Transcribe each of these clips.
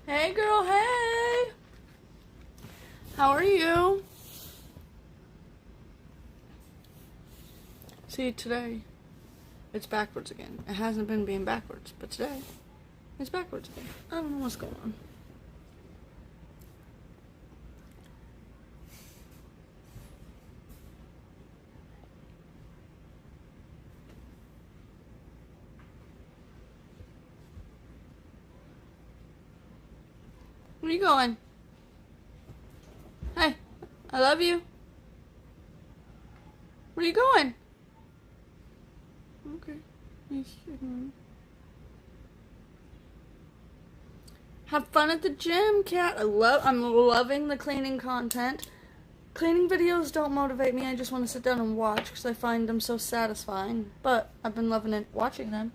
Hey girl, hey! How are you? See, today, it's backwards again. It hasn't been being backwards, but today, it's backwards again. I don't know what's going on. Where are you going? Hey, I love you. Where are you going? Okay. Have fun at the gym, cat. I'm loving the cleaning content. Cleaning videos don't motivate me. I just want to sit down and watch because I find them so satisfying. But I've been loving it watching them.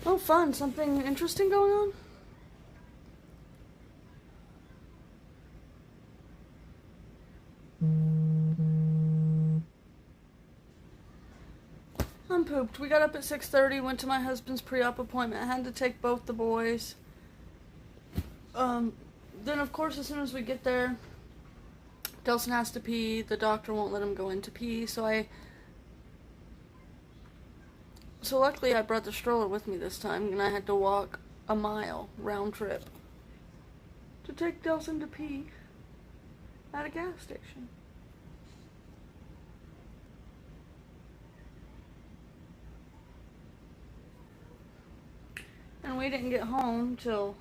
Oh, fun. Something interesting going on? I'm pooped. We got up at 6:30, went to my husband's pre-op appointment. I had to take both the boys. Then of course as soon as we get there, Delson has to pee. The doctor won't let him go in to pee, so luckily I brought the stroller with me this time, and I had to walk a mile round trip to take Delson to pee at a gas station. And we didn't get home till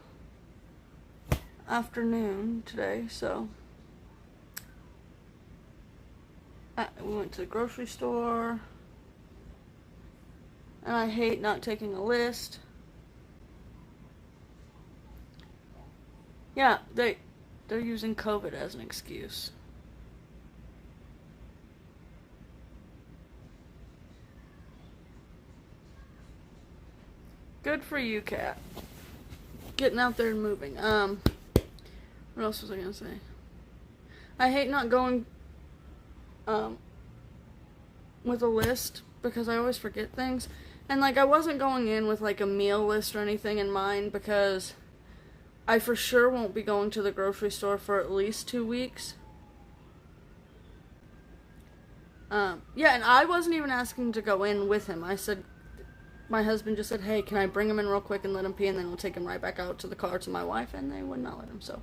afternoon today, so we went to the grocery store. And I hate not taking a list. Yeah, they're using COVID as an excuse. Good for you, Kat. Getting out there and moving. What else was I gonna say? I hate not going with a list because I always forget things. And I wasn't going in with a meal list or anything in mind because I for sure won't be going to the grocery store for at least 2 weeks. Yeah, and I wasn't even asking to go in with him. My husband just said, hey, can I bring him in real quick and let him pee, and then we'll take him right back out to the car to my wife, and they would not let him, so.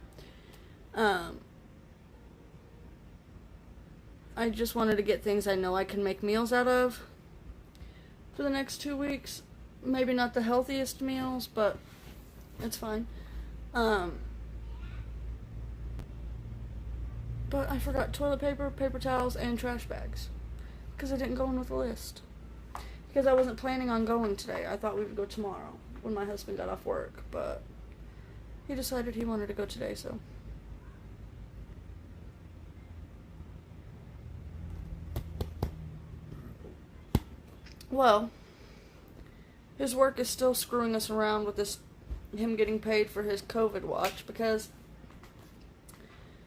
I just wanted to get things I know I can make meals out of for the next 2 weeks. Maybe not the healthiest meals, but it's fine. But I forgot toilet paper, paper towels, and trash bags because I didn't go in with a list. Because I wasn't planning on going today. I thought we would go tomorrow when my husband got off work, but he decided he wanted to go today, so. Well, his work is still screwing us around with him getting paid for his COVID watch, because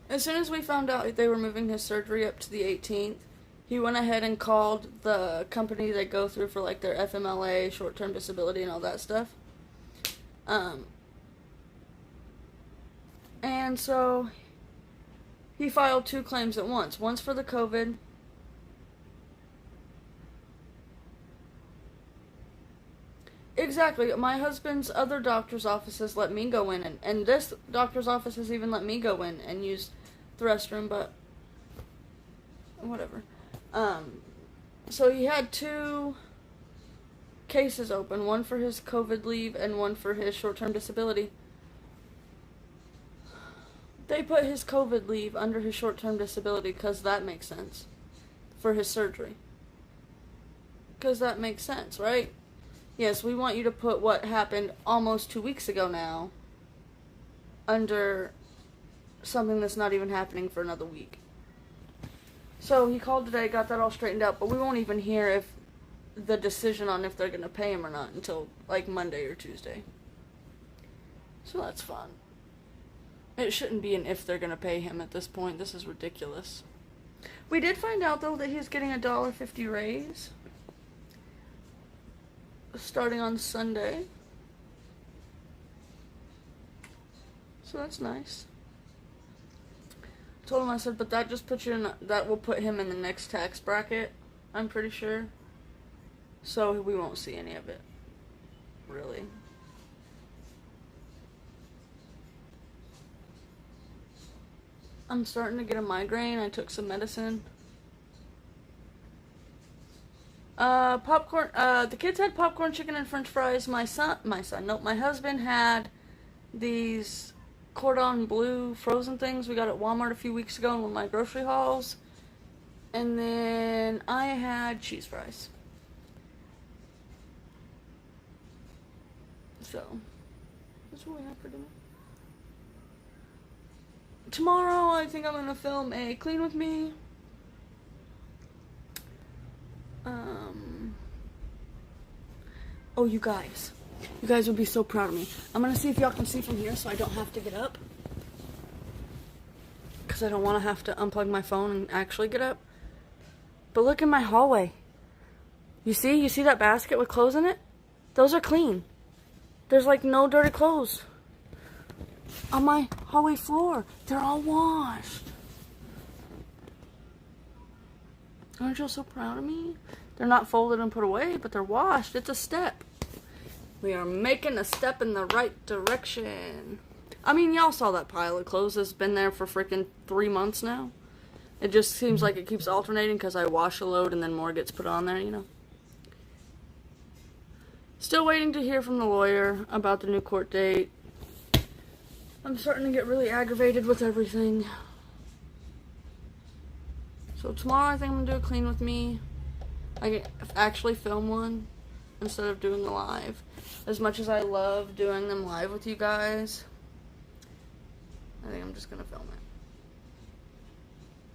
as soon as we found out they were moving his surgery up to the 18th, he went ahead and called the company they go through for their FMLA, short-term disability, and all that stuff. And so he filed 2 claims at once. One's for the COVID. Exactly. My husband's other doctor's offices let me go in, and this doctor's office has even let me go in and use the restroom, but whatever. So he had 2 cases open, one for his COVID leave and one for his short-term disability. They put his COVID leave under his short-term disability because that makes sense for his surgery. Because that makes sense, right? Yes, we want you to put what happened almost 2 weeks ago now under something that's not even happening for another week. So he called today, got that all straightened out, but we won't even hear if the decision on if they're going to pay him or not until Monday or Tuesday. So that's fun. It shouldn't be an if they're going to pay him at this point. This is ridiculous. We did find out though that he's getting a $1.50 raise. starting on Sunday. So that's nice. I told him, I said, but that just puts you in, that will put him in the next tax bracket, I'm pretty sure. So we won't see any of it, really. I'm starting to get a migraine. I took some medicine. Popcorn, the kids had popcorn, chicken, and french fries. My husband had these cordon bleu frozen things we got at Walmart a few weeks ago in one of my grocery hauls. And then I had cheese fries. So, that's what we have for dinner. Tomorrow, I think I'm going to film a Clean With Me. Oh, you guys would be so proud of me. I'm going to see if y'all can see from here so I don't have to get up. Because I don't want to have to unplug my phone and actually get up. But look in my hallway. You see that basket with clothes in it? Those are clean. There's like no dirty clothes on my hallway floor. They're all washed. Aren't you so proud of me? They're not folded and put away, but they're washed. It's a step. We are making a step in the right direction. I mean, y'all saw that pile of clothes that's been there for freaking 3 months now. It just seems like it keeps alternating because I wash a load and then more gets put on there, you know. Still waiting to hear from the lawyer about the new court date. I'm starting to get really aggravated with everything. So tomorrow I think I'm going to do a Clean With Me. I can actually film one instead of doing the live. As much as I love doing them live with you guys, I think I'm just going to film it.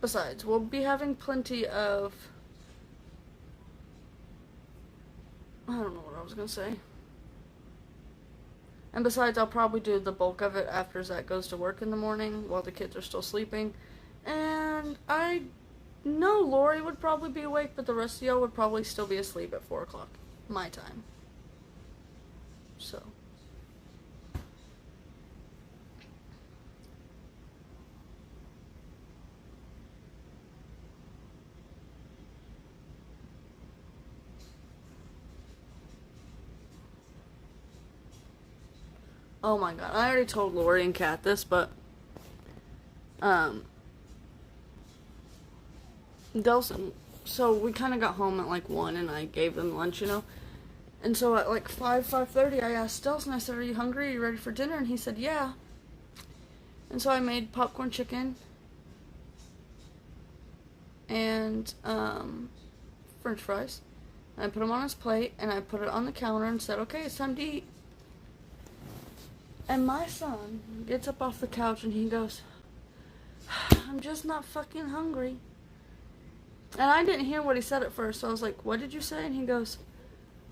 Besides, we'll be having plenty of... I don't know what I was going to say. And besides, I'll probably do the bulk of it after Zach goes to work in the morning while the kids are still sleeping. And I know Lori would probably be awake, but the rest of y'all would probably still be asleep at 4 o'clock, my time. So. Oh my god, I already told Lori and Kat this, but, Delson, so we kind of got home at like 1 and I gave them lunch, you know, and so at like 5:30 I asked Delson, I said, are you hungry, are you ready for dinner, and he said, yeah, and so I made popcorn chicken, and, french fries, and I put them on his plate, and I put it on the counter and said, okay, it's time to eat. And my son gets up off the couch and he goes, I'm just not fucking hungry. And I didn't hear what he said at first, so I was like, what did you say? And he goes,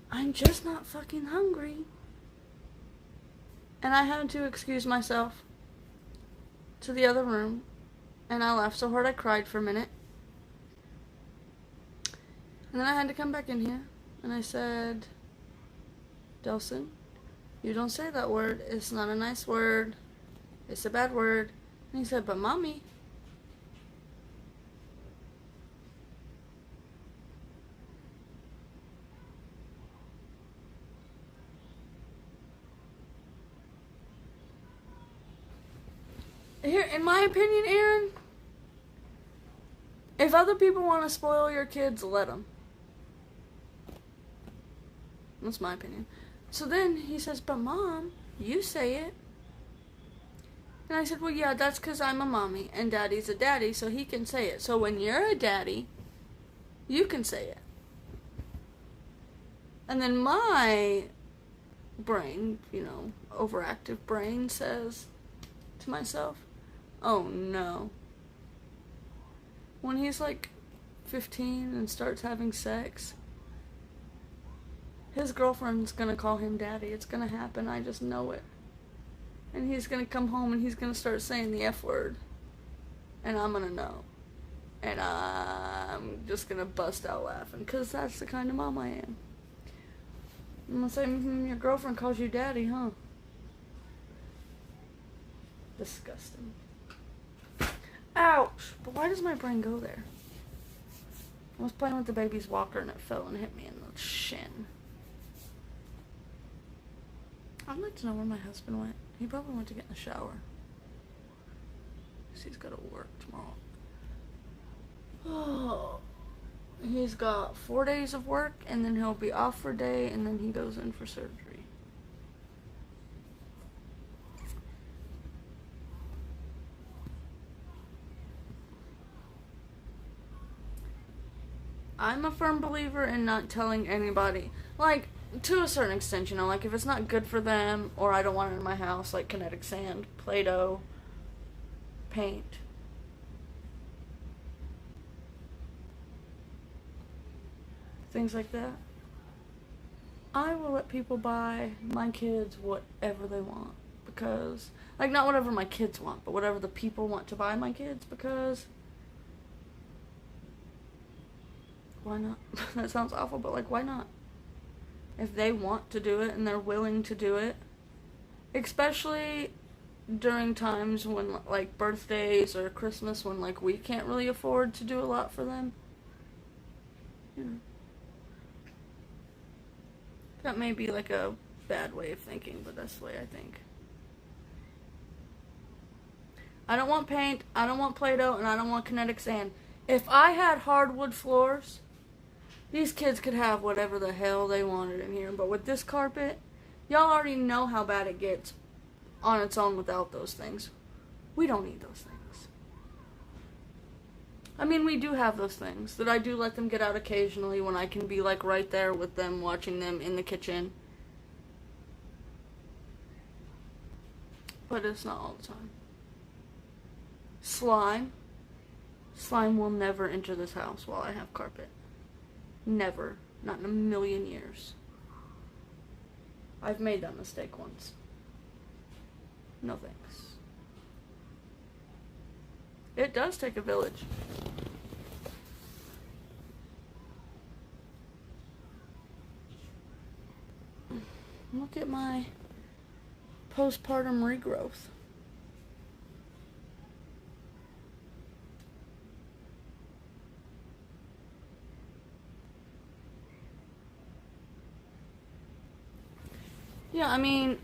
I'm just not fucking hungry. And I had to excuse myself to the other room, and I laughed so hard I cried for a minute. And then I had to come back in here, and I said, Delson, you don't say that word. It's not a nice word. It's a bad word. And he said, but Mommy. Here, in my opinion, Aaron, if other people want to spoil your kids, let them. That's my opinion. So then he says, but Mom, you say it. And I said, well, yeah, that's because I'm a mommy and Daddy's a daddy, so he can say it. So when you're a daddy, you can say it. And then my brain, you know, overactive brain says to myself, oh no. When he's like 15 and starts having sex, his girlfriend's gonna call him daddy. It's gonna happen. I just know it. And he's gonna come home and he's gonna start saying the F word. And I'm gonna know. And I'm just gonna bust out laughing. Because that's the kind of mom I am. I'm gonna say, your girlfriend calls you daddy, huh? Disgusting. Ouch! But why does my brain go there? I was playing with the baby's walker and it fell and hit me in the shin. I'd like to know where my husband went. He probably went to get in the shower. Because he's got to work tomorrow. Oh. He's got 4 days of work and then he'll be off for a day and then he goes in for surgery. I'm a firm believer in not telling anybody. Like, to a certain extent, you know, like if it's not good for them or I don't want it in my house, like kinetic sand, Play-Doh, paint. Things like that. I will let people buy my kids whatever they want. Because, like, not whatever my kids want, but whatever the people want to buy my kids, because why not? That sounds awful, but like, why not? If they want to do it and they're willing to do it, especially during times when, like, birthdays or Christmas, when, like, we can't really afford to do a lot for them, you know. That may be like a bad way of thinking, but that's the way I think. I don't want paint, I don't want Play-Doh, and I don't want kinetic sand. If I had hardwood floors, these kids could have whatever the hell they wanted in here. But with this carpet, y'all already know how bad it gets on its own without those things. We don't need those things. I mean, we do have those things that I do let them get out occasionally when I can be, like, right there with them, watching them in the kitchen. But it's not all the time. Slime. Slime will never enter this house while I have carpet. Never. Not in a million years. I've made that mistake once. No thanks. It does take a village. Look at my postpartum regrowth. Yeah, I mean,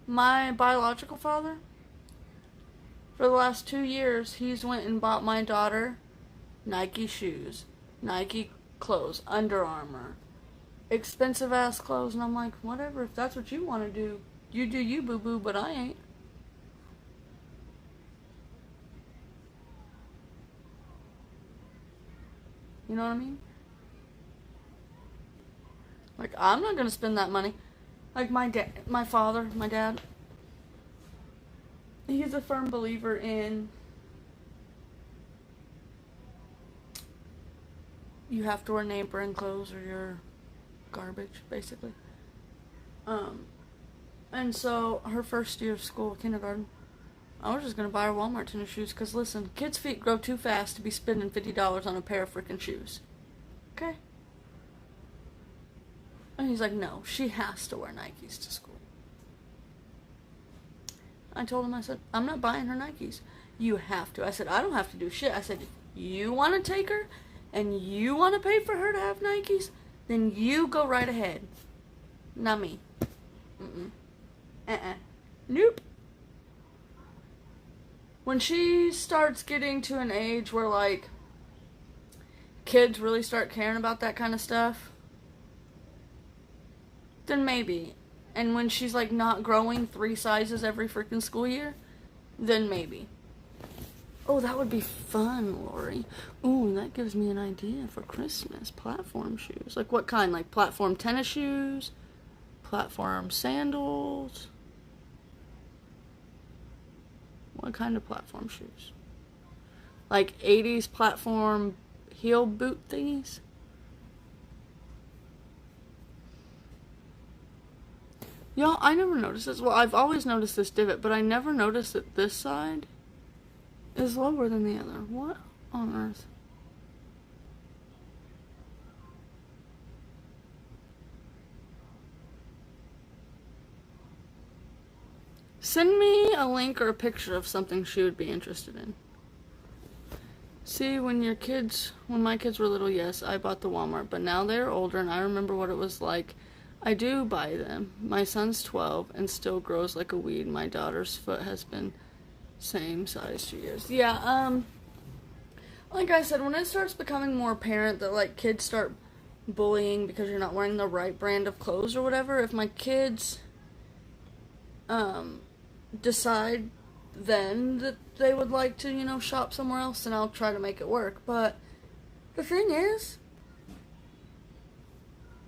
my biological father, for the last 2 years, he's went and bought my daughter Nike shoes, Nike clothes, Under Armour, expensive ass clothes, and I'm like, whatever, if that's what you want to do you, boo-boo, but I ain't. You know what I mean? Like, I'm not gonna spend that money. Like, my dad, he's a firm believer in you have to wear name brand clothes or you're garbage, basically. And so her first year of school, kindergarten, I was just gonna buy her Walmart tennis shoes, because listen, kids' feet grow too fast to be spending $50 on a pair of freaking shoes. Okay? And he's like, no, she has to wear Nikes to school. I told him, I said, I'm not buying her Nikes. You have to. I said, I don't have to do shit. I said, if you want to take her and you want to pay for her to have Nikes, then you go right ahead. Not me. Nope. When she starts getting to an age where, like, kids really start caring about that kind of stuff, then maybe. And when she's, like, not growing 3 sizes every freaking school year, then maybe. Oh, that would be fun, Lori. Ooh, that gives me an idea for Christmas. Platform shoes. Like, what kind? Like, platform tennis shoes? Platform sandals? What kind of platform shoes? Like, 80s platform heel boot thingies? Y'all, I never noticed this. Well, I've always noticed this divot, but I never noticed that this side is lower than the other. What on earth? Send me a link or a picture of something she would be interested in. See, when my kids were little, yes, I bought the Walmart, but now they're older and I remember what it was like. I do buy them. My son's 12 and still grows like a weed. My daughter's foot has been same size 2 years. Yeah, like I said, when it starts becoming more apparent that, like, kids start bullying because you're not wearing the right brand of clothes or whatever, if my kids, decide then that they would like to, shop somewhere else, and I'll try to make it work. But the thing is,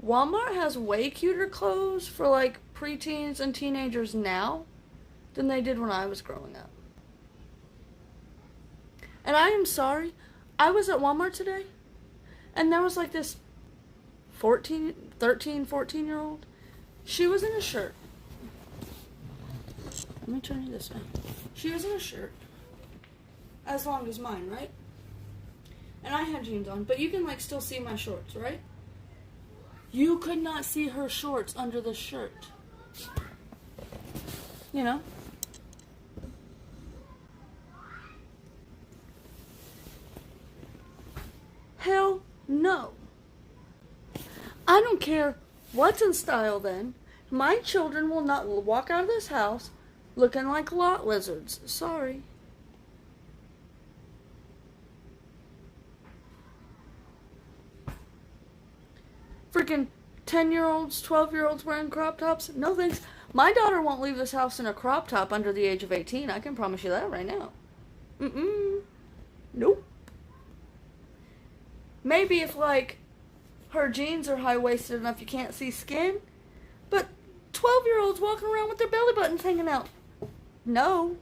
Walmart has way cuter clothes for, like, preteens and teenagers now than they did when I was growing up. And I am sorry, I was at Walmart today, and there was, like, this 14-year-old. She was in a shirt. Let me turn you this way. She was in a shirt as long as mine, right? And I had jeans on, but you can, like, still see my shorts, right? You could not see her shorts under the shirt. You know? Hell no. I don't care what's in style then. My children will not walk out of this house looking like lot lizards. Sorry. Freaking 10-year-olds, 12-year-olds wearing crop tops? No thanks. My daughter won't leave this house in a crop top under the age of 18. I can promise you that right now. Nope. Maybe if, like, her jeans are high-waisted enough you can't see skin. But 12-year-olds walking around with their belly buttons hanging out. No.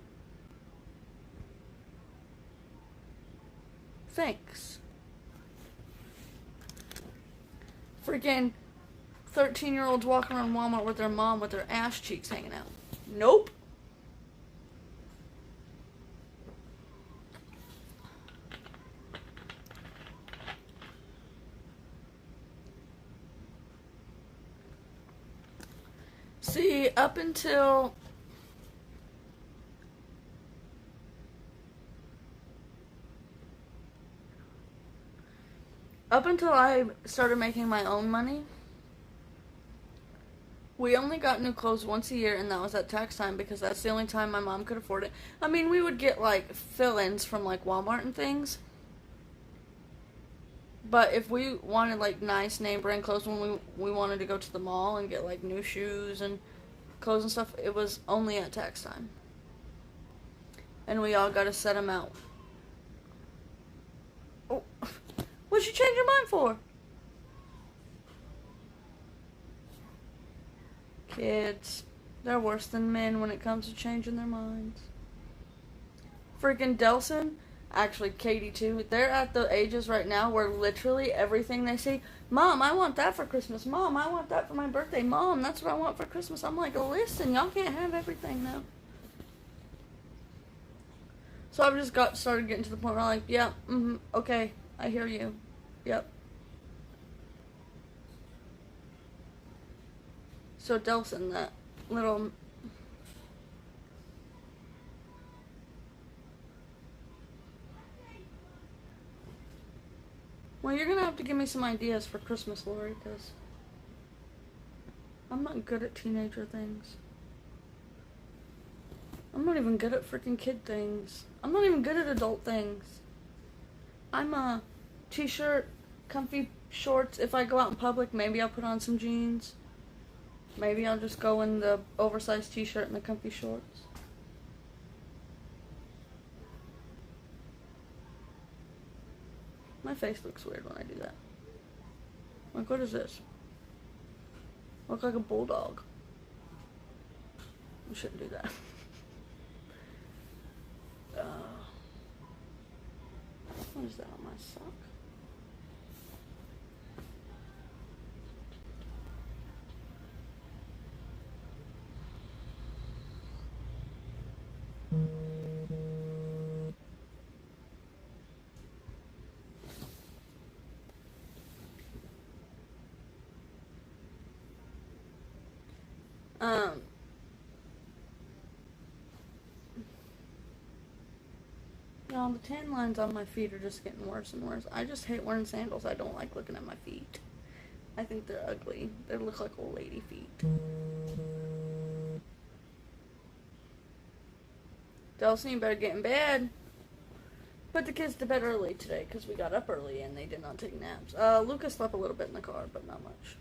Thanks. Freaking 13-year-olds walking around Walmart with their mom with their ass cheeks hanging out. Nope. See, up until I started making my own money, we only got new clothes once a year, and that was at tax time because that's the only time my mom could afford it. I mean, we would get, like, fill-ins from, like, Walmart and things. But if we wanted, like, nice name brand clothes when we wanted to go to the mall and get, like, new shoes and clothes and stuff, it was only at tax time. And we all got to set them out. Oh, what'd you change your mind for? Kids, they're worse than men when it comes to changing their minds. Freaking Delson, actually Katie too, they're at the ages right now where literally everything they see, Mom, I want that for Christmas. Mom, I want that for my birthday. Mom, that's what I want for Christmas. I'm like, listen, y'all can't have everything now. So I've just started getting to the point where I'm like, yeah, okay, I hear you. Yep. So Delson, that little... Well, you're going to have to give me some ideas for Christmas, Lori, because I'm not good at teenager things. I'm not even good at freaking kid things. I'm not even good at adult things. I'm a t-shirt, comfy shorts. If I go out in public, maybe I'll put on some jeans. Maybe I'll just go in the oversized t-shirt and the comfy shorts. My face looks weird when I do that. Like, what is this? I look like a bulldog. I shouldn't do that. What is that on my sock? No, the tan lines on my feet are just getting worse and worse. I just hate wearing sandals. I don't like looking at my feet. I think they're ugly. They look like old lady feet. Delson, you better get in bed. Put the kids to bed early today because we got up early and they did not take naps. Lucas slept a little bit in the car, but not much.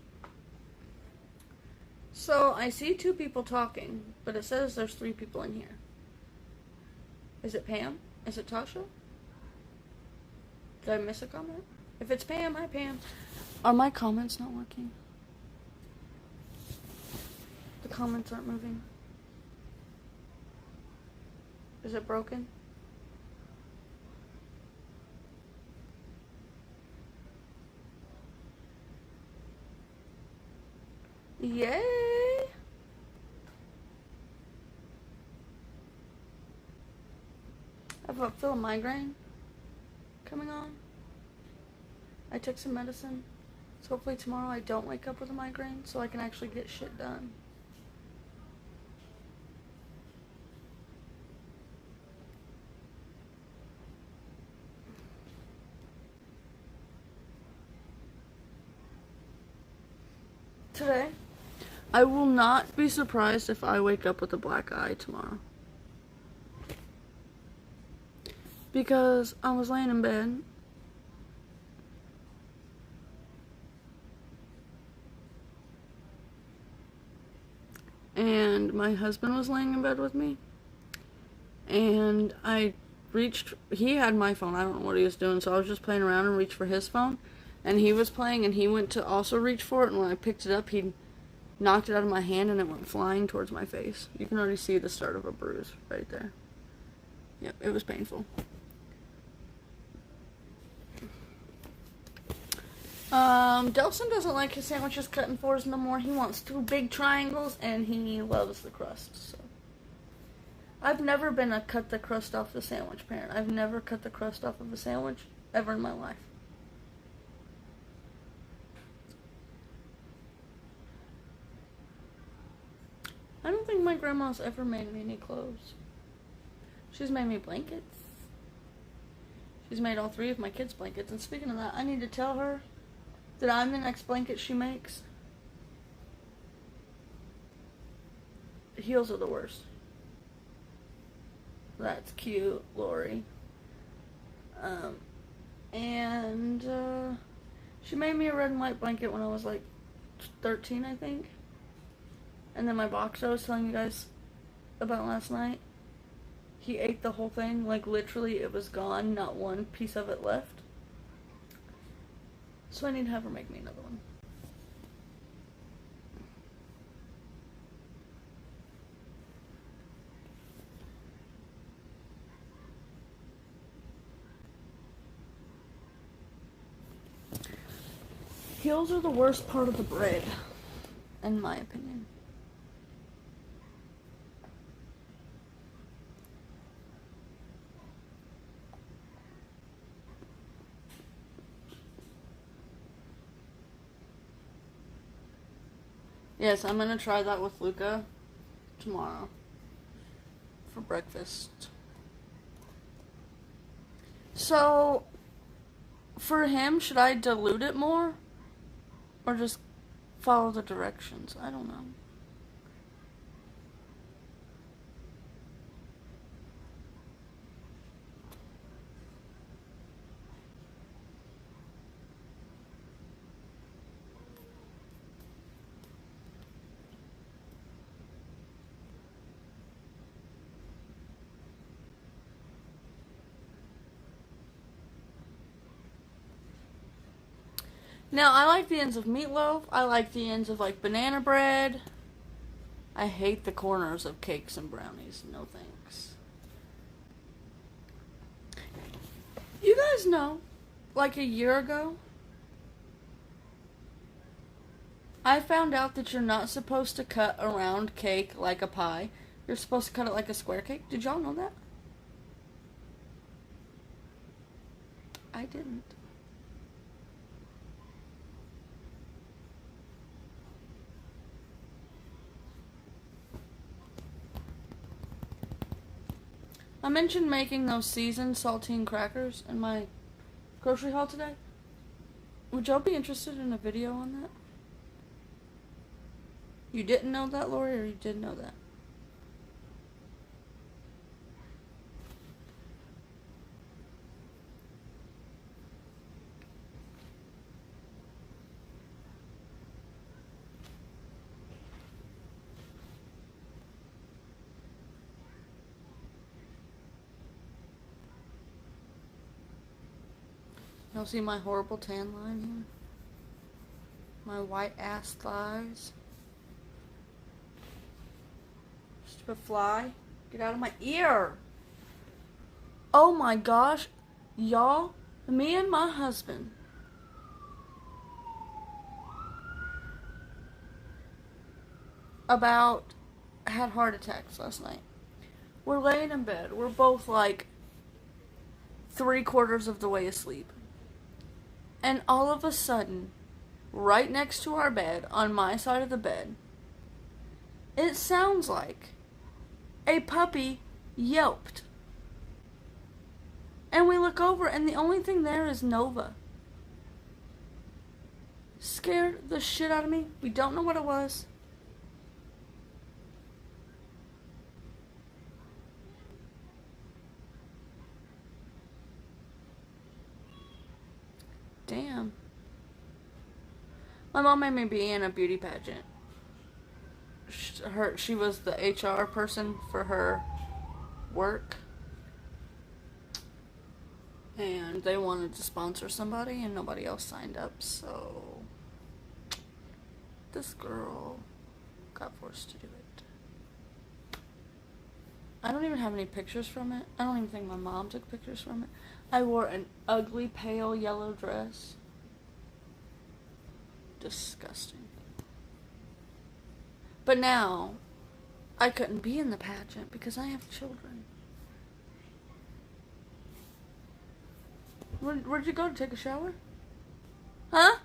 So, I see 2 people talking, but it says there's 3 people in here. Is it Pam? Is it Tasha? Did I miss a comment? If it's Pam, hi Pam. Are my comments not working? The comments aren't moving. Is it broken? Yay! I have a migraine coming on. I took some medicine. So hopefully tomorrow I don't wake up with a migraine so I can actually get shit done. Today, I will not be surprised if I wake up with a black eye tomorrow. Because I was laying in bed and my husband was laying in bed with me, and he had my phone. I don't know what he was doing, so I was just playing around and reached for his phone, and he was playing, and he went to also reach for it, and when I picked it up, he knocked it out of my hand, and it went flying towards my face. You can already see the start of a bruise right there. Yep, it was painful. Delson doesn't like his sandwiches cut in 4s no more. He wants 2 big triangles, and he loves the crust, so. I've never been a cut the crust off the sandwich parent. I've never cut the crust off of a sandwich ever in my life. I don't think my grandma's ever made me any clothes. She's made me blankets. She's made all 3 of my kids' blankets. And speaking of that, I need to tell her that I'm the next blanket she makes. The heels are the worst. That's cute, Lori. She made me a red and white blanket when I was like 13, I think. And then my box I was telling you guys about last night, he ate the whole thing. Like, literally, it was gone. Not one piece of it left. So I need to have her make me another one. Heels are the worst part of the bread, in my opinion. Yes, I'm gonna try that with Luca tomorrow for breakfast. So, for him, should I dilute it more? Or just follow the directions? I don't know. Now, I like the ends of meatloaf. I like the ends of, like, banana bread. I hate the corners of cakes and brownies. No thanks. You guys know, like a year ago, I found out that you're not supposed to cut a round cake like a pie. You're supposed to cut it like a square cake. Did y'all know that? I didn't. I mentioned making those seasoned saltine crackers in my grocery haul today. Would y'all be interested in a video on that? You didn't know that, Lori, or you did know that? Y'all see my horrible tan line here? My white ass thighs. Stupid fly. Get out of my ear. Oh my gosh. Y'all, me and my husband had heart attacks last night. We're laying in bed. We're both like 3/4 of the way asleep. And all of a sudden, right next to our bed, on my side of the bed, it sounds like a puppy yelped. And we look over, and the only thing there is Nova. Scared the shit out of me. We don't know what it was. Damn. My mom made me be in a beauty pageant. She was the HR person for her work. And they wanted to sponsor somebody and nobody else signed up, so this girl got forced to do it. I don't even have any pictures from it. I don't even think my mom took pictures from it. I wore an ugly pale yellow dress. Disgusting. But now, I couldn't be in the pageant because I have children. Where'd you go to take a shower? Huh?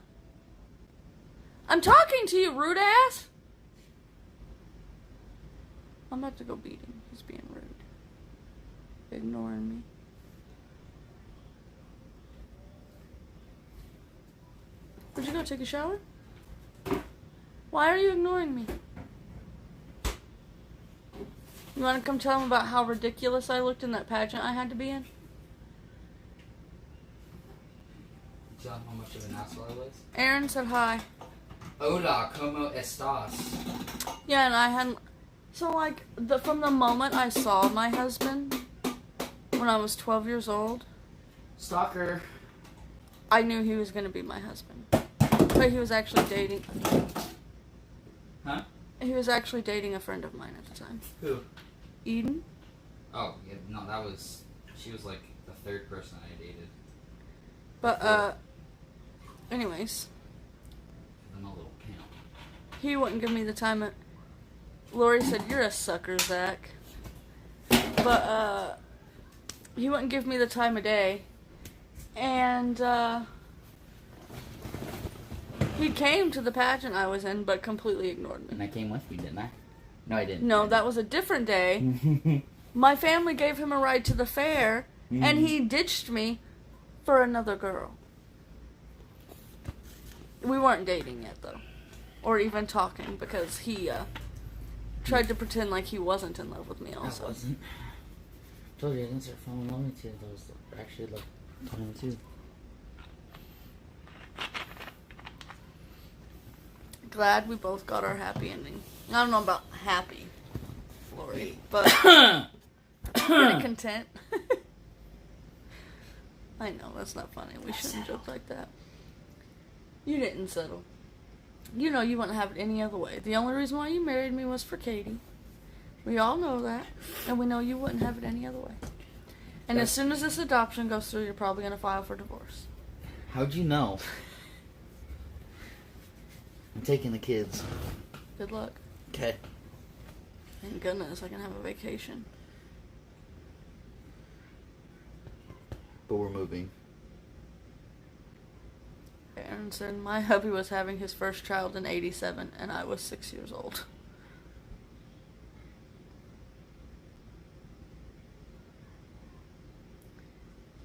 I'm talking to you, rude ass! I'm about to go beat him. He's being rude. Ignoring me. Where'd you go take a shower? Why are you ignoring me? You want to come tell him about how ridiculous I looked in that pageant I had to be in? Tell him how much of an asshole I was? Aaron said hi. Hola, ¿cómo estás? Yeah, and I hadn't... So, like, from the moment I saw my husband, when I was 12 years old... Stalker. I knew he was going to be my husband. But he was actually dating... Huh? He was actually dating a friend of mine at the time. Who? Eden? Oh, yeah, no, that was... She was like the third person I dated. But, anyways. I'm a little pimp. He wouldn't give me the time of... Lori said, "You're a sucker, Zach." But, he wouldn't give me the time of day. And, he came to the pageant I was in, but completely ignored me. And I came with you, didn't I? No, I didn't. No, that was a different day. My family gave him a ride to the fair, and he ditched me for another girl. We weren't dating yet, though. Or even talking, because he, tried to pretend like he wasn't in love with me also. I wasn't. I told you I didn't start falling in love with you. That was actually like 22. Glad we both got our happy ending. I don't know about happy, Lori, but pretty content. I know, that's not funny. We shouldn't joke like that. You didn't settle. You know you wouldn't have it any other way. The only reason why you married me was for Katie. We all know that. And we know you wouldn't have it any other way. And as soon as this adoption goes through, you're probably going to file for divorce. How'd you know? I'm taking the kids. Good luck. Okay. Thank goodness I can have a vacation. But we're moving. Aaron said my hubby was having his first child in 87 and I was 6 years old.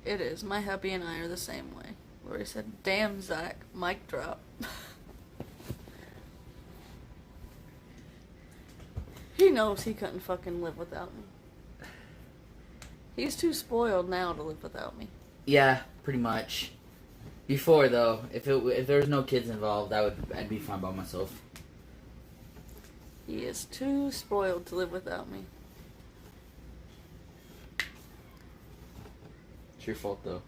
It is. My hubby and I are the same way. Lori said, "Damn, Zach, mic drop." He knows he couldn't fucking live without me. He's too spoiled now to live without me. Yeah, pretty much. Before though, if there was no kids involved, I'd be fine by myself. He is too spoiled to live without me. It's your fault though.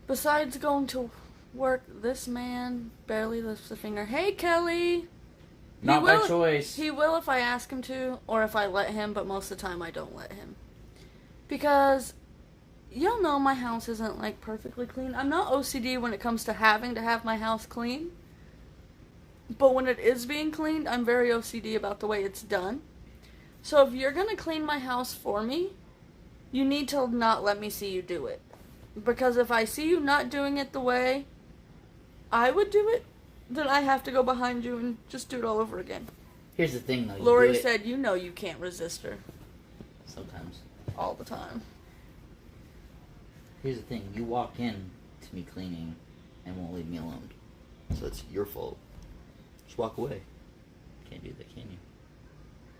Besides going to work, this man barely lifts a finger. Hey, Kelly! Not by choice. He will if I ask him to, or if I let him, but most of the time I don't let him. Because, y'all know my house isn't, like, perfectly clean. I'm not OCD when it comes to having to have my house clean. But when it is being cleaned, I'm very OCD about the way it's done. So if you're gonna clean my house for me, you need to not let me see you do it. Because if I see you not doing it the way I would do it, then I have to go behind you and just do it all over again. Here's the thing, though. Lori said, you know you can't resist her. Sometimes. All the time. Here's the thing. You walk in to me cleaning and won't leave me alone. So it's your fault. Just walk away. Can't do that, can you?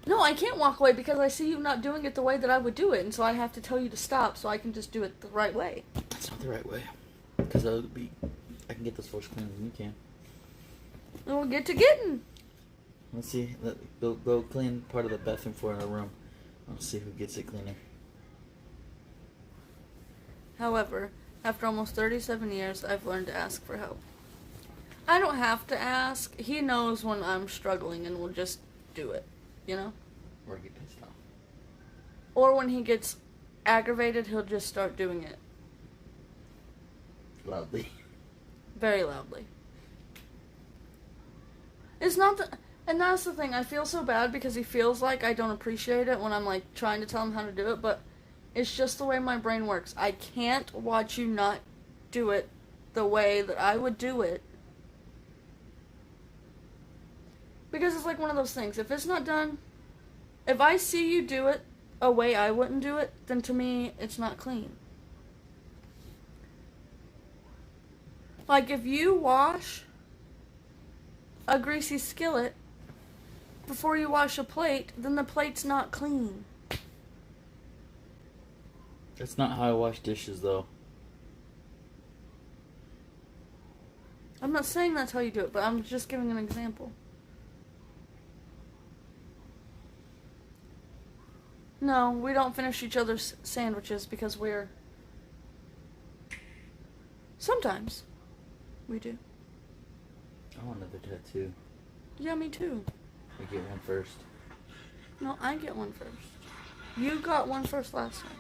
No, I can't walk away because I see you not doing it the way that I would do it. And so I have to tell you to stop so I can just do it the right way. That's not the right way. Because I can get those floors cleaner than you can. And we'll get to getting. Let's see. Go clean part of the bathroom floor in our room. Let's see who gets it cleaner. However, after almost 37 years, I've learned to ask for help. I don't have to ask. He knows when I'm struggling and will just do it, you know? Or get pissed off. Or when he gets aggravated, he'll just start doing it. Loudly. Very loudly. It's not the... And that's the thing. I feel so bad because he feels like I don't appreciate it when I'm, like, trying to tell him how to do it, but it's just the way my brain works. I can't watch you not do it the way that I would do it. Because it's like one of those things. If it's not done, if I see you do it a way I wouldn't do it, then to me, it's not clean. Like, if you wash a greasy skillet before you wash a plate, then the plate's not clean. That's not how I wash dishes, though. I'm not saying that's how you do it, but I'm just giving an example. No, we don't finish each other's sandwiches because we're... Sometimes. We do. I want another tattoo. Yeah, me too. We get one first. No, I get one first. You got one first last time.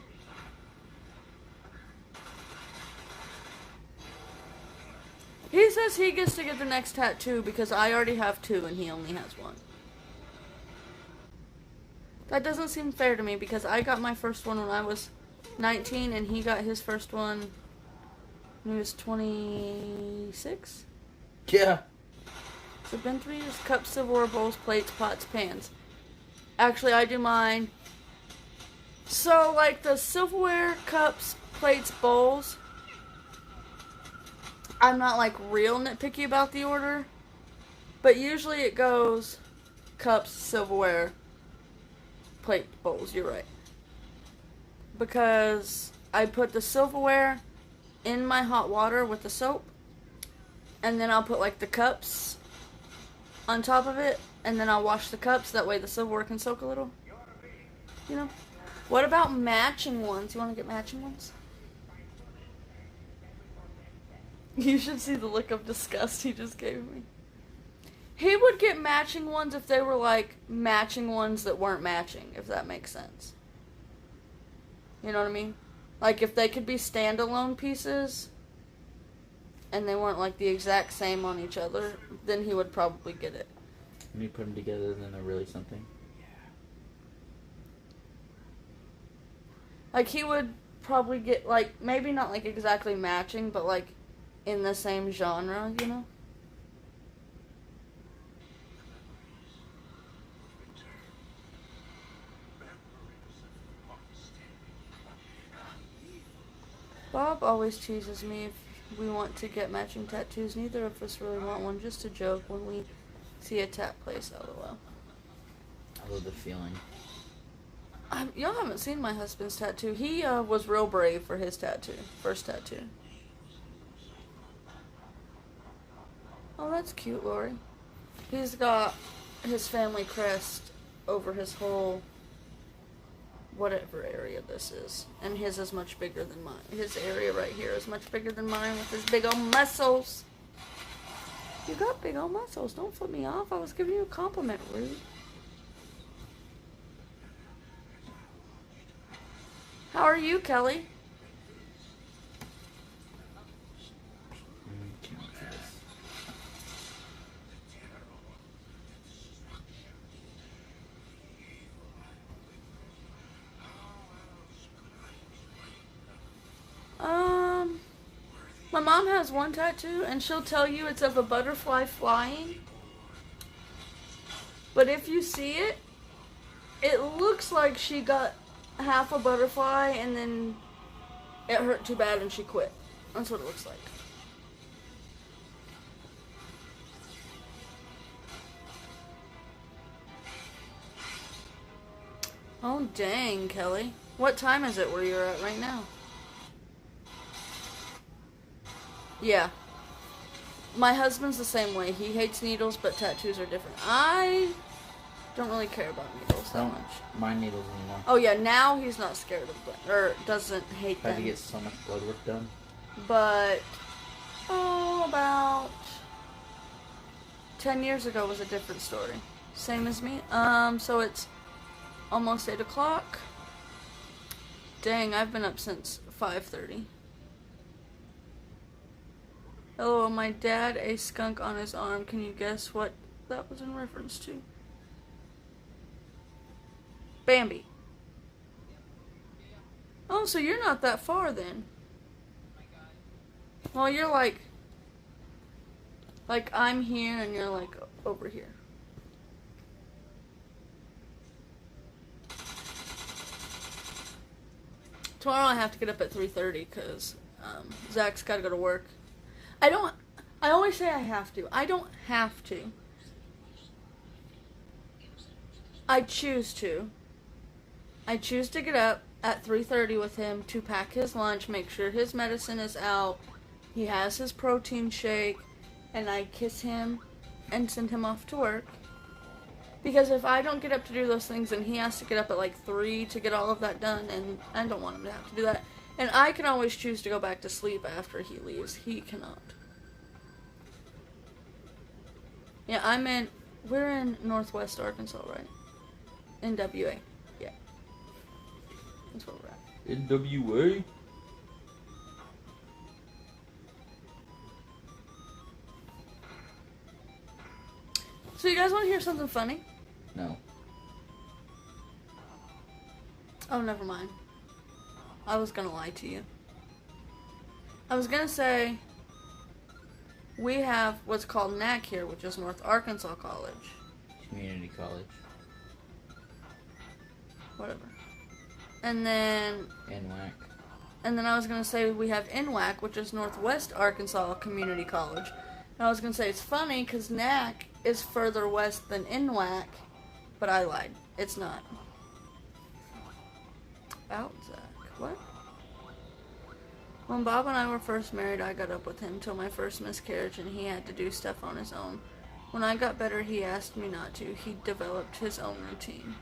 He says he gets to get the next tattoo because I already have two and he only has one. That doesn't seem fair to me because I got my first one when I was 19 and he got his first one when he was 26? Yeah. So it's been 3 years. Cups, silverware, bowls, plates, pots, pans. Actually, I do mine. So, like, the silverware, cups, plates, bowls, I'm not, like, real nitpicky about the order. But usually it goes cups, silverware, plate, bowls. You're right. Because I put the silverware in my hot water with the soap. And then I'll put, like, the cups on top of it. And then I'll wash the cups. That way the silverware can soak a little. You know? What about matching ones? You want to get matching ones? You should see the look of disgust he just gave me. He would get matching ones if they were, like, matching ones that weren't matching, if that makes sense. You know what I mean? Like, if they could be standalone pieces, and they weren't, like, the exact same on each other, then he would probably get it. When you put them together, then they're really something. Like, he would probably get, like, maybe not, like, exactly matching, but, like, in the same genre, you know? Bob always teases me if we want to get matching tattoos. Neither of us really want one, just a joke when we see a tat place, lol. I love the feeling. Y'all haven't seen my husband's tattoo. He was real brave for his first tattoo. Oh, that's cute, Lori. He's got his family crest over his whole whatever area this is. And his is much bigger than mine. His area right here is much bigger than mine with his big old muscles. You got big old muscles. Don't flip me off. I was giving you a compliment, rude. How are you, Kelly? My mom has one tattoo, and she'll tell you it's of a butterfly flying. But if you see it, it looks like she got half a butterfly and then it hurt too bad and she quit. That's what it looks like. Oh dang, Kelly. What time is it where you're at right now? Yeah. My husband's the same way. He hates needles, but tattoos are different. I don't really care about needles that much. Mind needles anymore. Oh yeah, now he's not scared of blood, or doesn't hate them. Had to get so much blood work done. But, about 10 years ago was a different story. Same as me. So it's almost 8 o'clock. Dang, I've been up since 5:30. Hello, my dad, a skunk on his arm. Can you guess what that was in reference to? Bambi. Oh, so you're not that far then. Well, you're like I'm here and you're like over here. Tomorrow I have to get up at 3:30 because Zach's got to go to work. I always say I have to. I don't have to. I choose to. I choose to get up at 3:30 with him to pack his lunch, make sure his medicine is out, he has his protein shake, and I kiss him and send him off to work. Because if I don't get up to do those things, then he has to get up at like 3 to get all of that done, and I don't want him to have to do that. And I can always choose to go back to sleep after he leaves. He cannot. Yeah, we're in Northwest Arkansas, right? NWA. Yeah. That's where we're at. NWA? So you guys want to hear something funny? No. Oh, never mind. I was gonna lie to you. I was gonna say, we have what's called NAC here, which is North Arkansas College. Community college. Whatever. And then... NWAC. And then I was gonna say we have NWAC, which is Northwest Arkansas Community College. And I was gonna say it's funny, because NAC is further west than NWAC, but I lied. It's not. Out, Zach. What? When Bob and I were first married, I got up with him till my first miscarriage, and he had to do stuff on his own. When I got better, he asked me not to. He developed his own routine.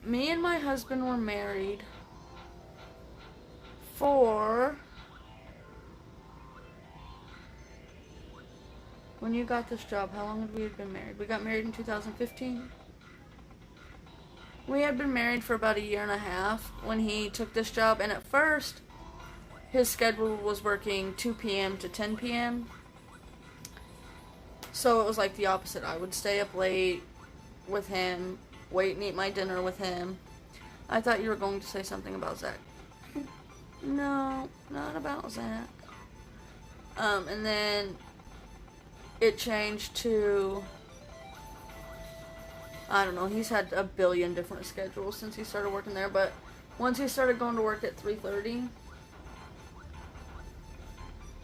Me and my husband were married for... When you got this job, how long had we been married? We got married in 2015. We had been married for about 1.5 years when he took this job, and at first, his schedule was working 2 p.m. to 10 p.m. So it was like the opposite. I would stay up late with him, wait and eat my dinner with him. I thought you were going to say something about Zach. No, not about Zach. And then it changed to... I don't know, he's had a billion different schedules since he started working there, but Once he started going to work at 3:30,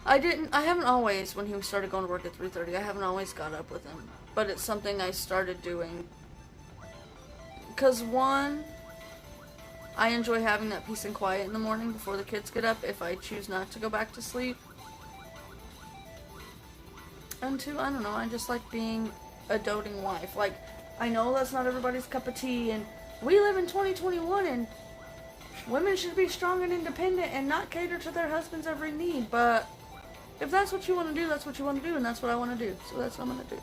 I haven't always, when he started going to work at 3:30, I haven't always got up with him. But it's something I started doing. Because, one, I enjoy having that peace and quiet in the morning before the kids get up if I choose not to go back to sleep. And two, I don't know, I just like being a doting wife. Like, I know that's not everybody's cup of tea, and we live in 2021, and women should be strong and independent and not cater to their husband's every need, but if that's what you want to do, that's what you want to do, and that's what I want to do, so that's what I'm going to do.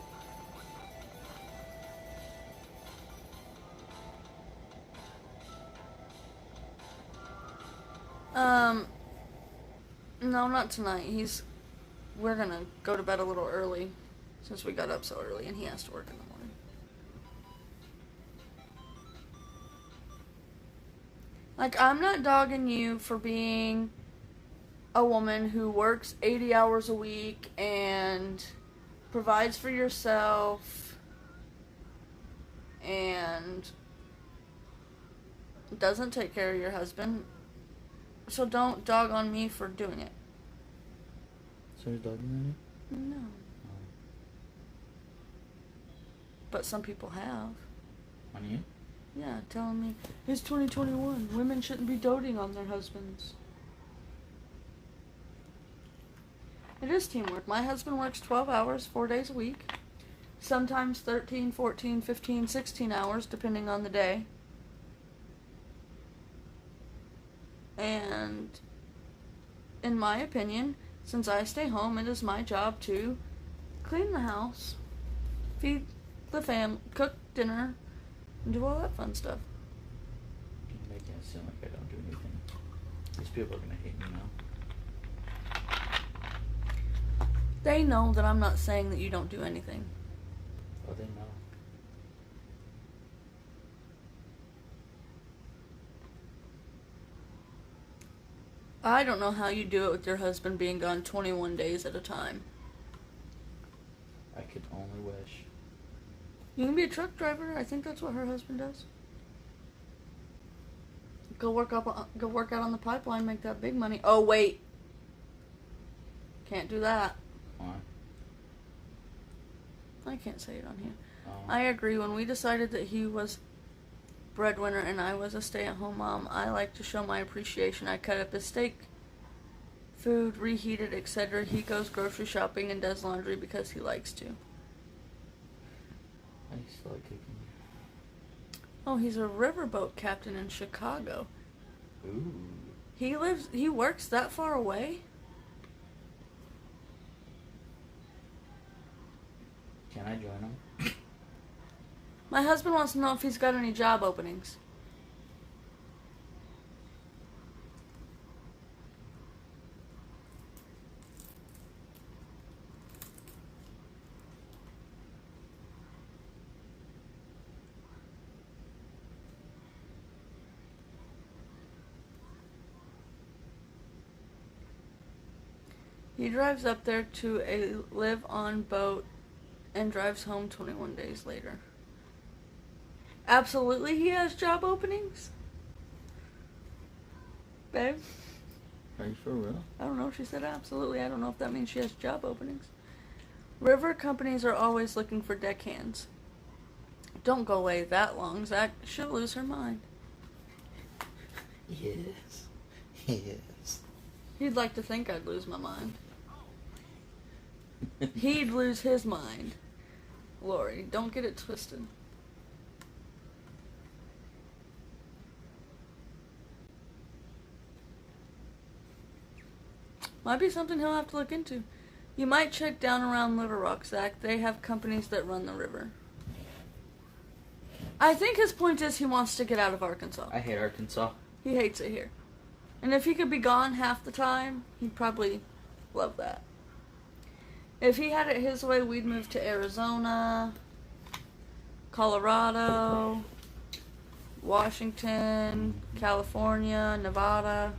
No, not tonight. We're gonna go to bed a little early, since we got up so early, and he has to work in the morning. Like, I'm not dogging you for being a woman who works 80 hours a week and provides for yourself and doesn't take care of your husband. So don't dog on me for doing it. So he's dogging on you? No. Oh. But some people have. On you? Yeah, telling me, it's 2021. Women shouldn't be doting on their husbands. It is teamwork. My husband works 12 hours, 4 days a week. Sometimes 13, 14, 15, 16 hours, depending on the day. And, in my opinion, since I stay home, it is my job to clean the house, feed the family, cook dinner, and do all that fun stuff. You're making it sound like I don't do anything. These people are gonna hate me now. They know that I'm not saying that you don't do anything. Oh, they know. I don't know how you do it with your husband being gone 21 days at a time. I could only wish. You can be a truck driver. I think that's what her husband does. Go work out on the pipeline, make that big money. Oh wait, can't do that. Why? I can't say it on here. Oh. I agree. When we decided that he was breadwinner and I was a stay-at-home mom, I like to show my appreciation. I cut up his steak, food, reheated, etc. He goes grocery shopping and does laundry because he likes to. I used to like cooking. Oh, he's a riverboat captain in Chicago. Ooh. He works that far away? Can I join him? My husband wants to know if he's got any job openings. He drives up there to a live-on boat and drives home 21 days later. Absolutely he has job openings? Babe? Are you for real? I don't know. She said absolutely. I don't know if that means she has job openings. River companies are always looking for deckhands. Don't go away that long, Zach. She'll lose her mind. Yes. Yes. He'd like to think I'd lose my mind. He'd lose his mind. Lori, don't get it twisted. Might be something he'll have to look into. You might check down around Little Rock, Zach. They have companies that run the river. I think his point is he wants to get out of Arkansas. I hate Arkansas. He hates it here. And if he could be gone half the time, he'd probably love that. If he had it his way, we'd move to Arizona, Colorado, Washington, California, Nevada.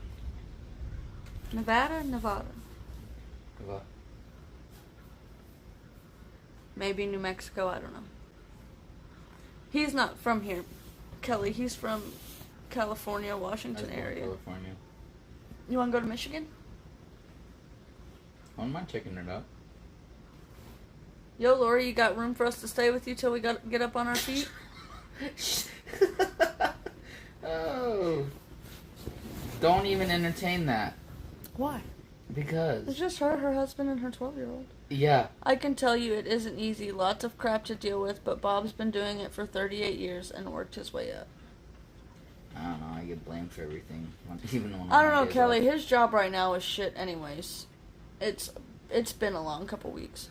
Nevada? What? Maybe New Mexico, I don't know. He's not from here, Kelly. He's from California, I was Washington born in area. California. You want to go to Michigan? I don't mind checking it out. Yo, Lori, you got room for us to stay with you till we get up on our feet? Oh. Don't even entertain that. Why? It's Because. just her husband, and her 12-year-old. Yeah. I can tell you it isn't easy. Lots of crap to deal with, but Bob's been doing it for 38 years and worked his way up. I don't know. I get blamed for everything. Even when I don't I'm know, on days Kelly. off. His job right now is shit anyways. It's been a long couple weeks.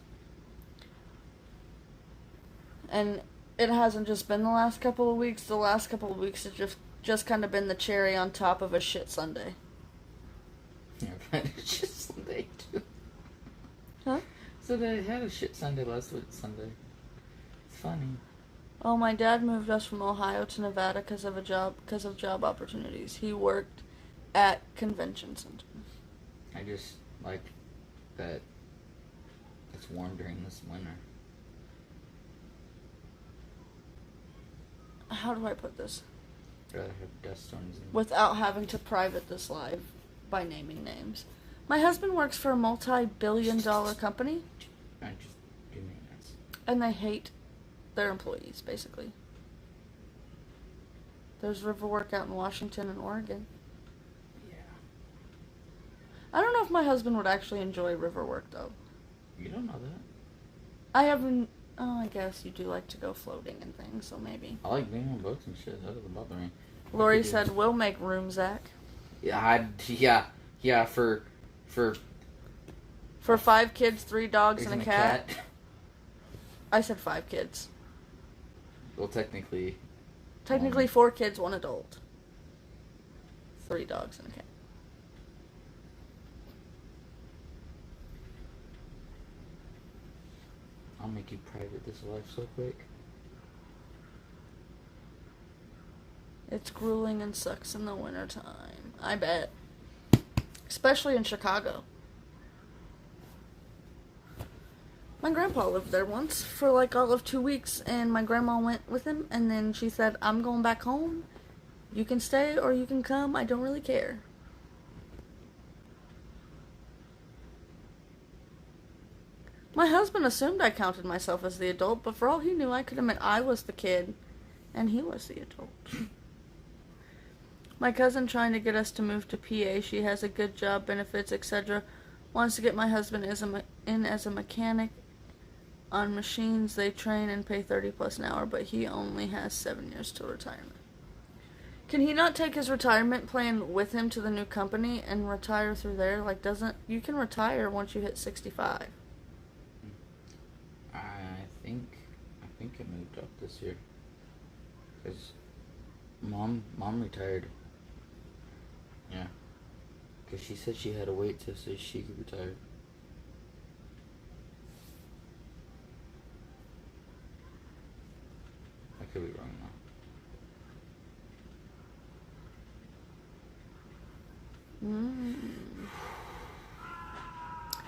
And it hasn't just been the last couple of weeks. The last couple of weeks has just kind of been the cherry on top of a shit Sunday. Yeah, but it's just Sunday too. Huh? So they had a shit Sunday last week. Sunday. It's funny. Oh, my dad moved us from Ohio to Nevada because of job opportunities. He worked at convention center. I just like that it's warm during this winter. How do I put this? I'd rather have dust storms and Without having to private this live by naming names. My husband works for a multi-billion-dollar company, I just do maintenance. and they hate their employees, basically. There's Riverwork out in Washington and Oregon. Yeah. I don't know if my husband would actually enjoy Riverwork, though. You don't know that. I haven't... Oh, I guess you do like to go floating and things, so maybe. I like being on boats and shit. That doesn't bother me. Lori I could do- said, we'll make room, Zach. Yeah, for For 5 kids, 3 dogs, and isn't a cat. I said 5 kids. Well, technically. Technically 4 kids, 1 adult. 3 dogs and a cat. I'll make you private this life so quick. It's grueling and sucks in the wintertime. I bet. Especially in Chicago. My grandpa lived there once for like all of 2 weeks, and my grandma went with him, and then she said, I'm going back home. You can stay or you can come. I don't really care. My husband assumed I counted myself as the adult, but for all he knew, I could admit I was the kid, and he was the adult. My cousin trying to get us to move to PA. She has a good job, benefits, etc. Wants to get my husband in as a mechanic on machines they train and pay 30 plus an hour, but he only has 7 years till retirement. Can he not take his retirement plan with him to the new company and retire through there? Like, you can retire once you hit 65. I think it moved up this year. Cause mom retired. Yeah. Cause she said she had to wait till so she could retire. I could be wrong now.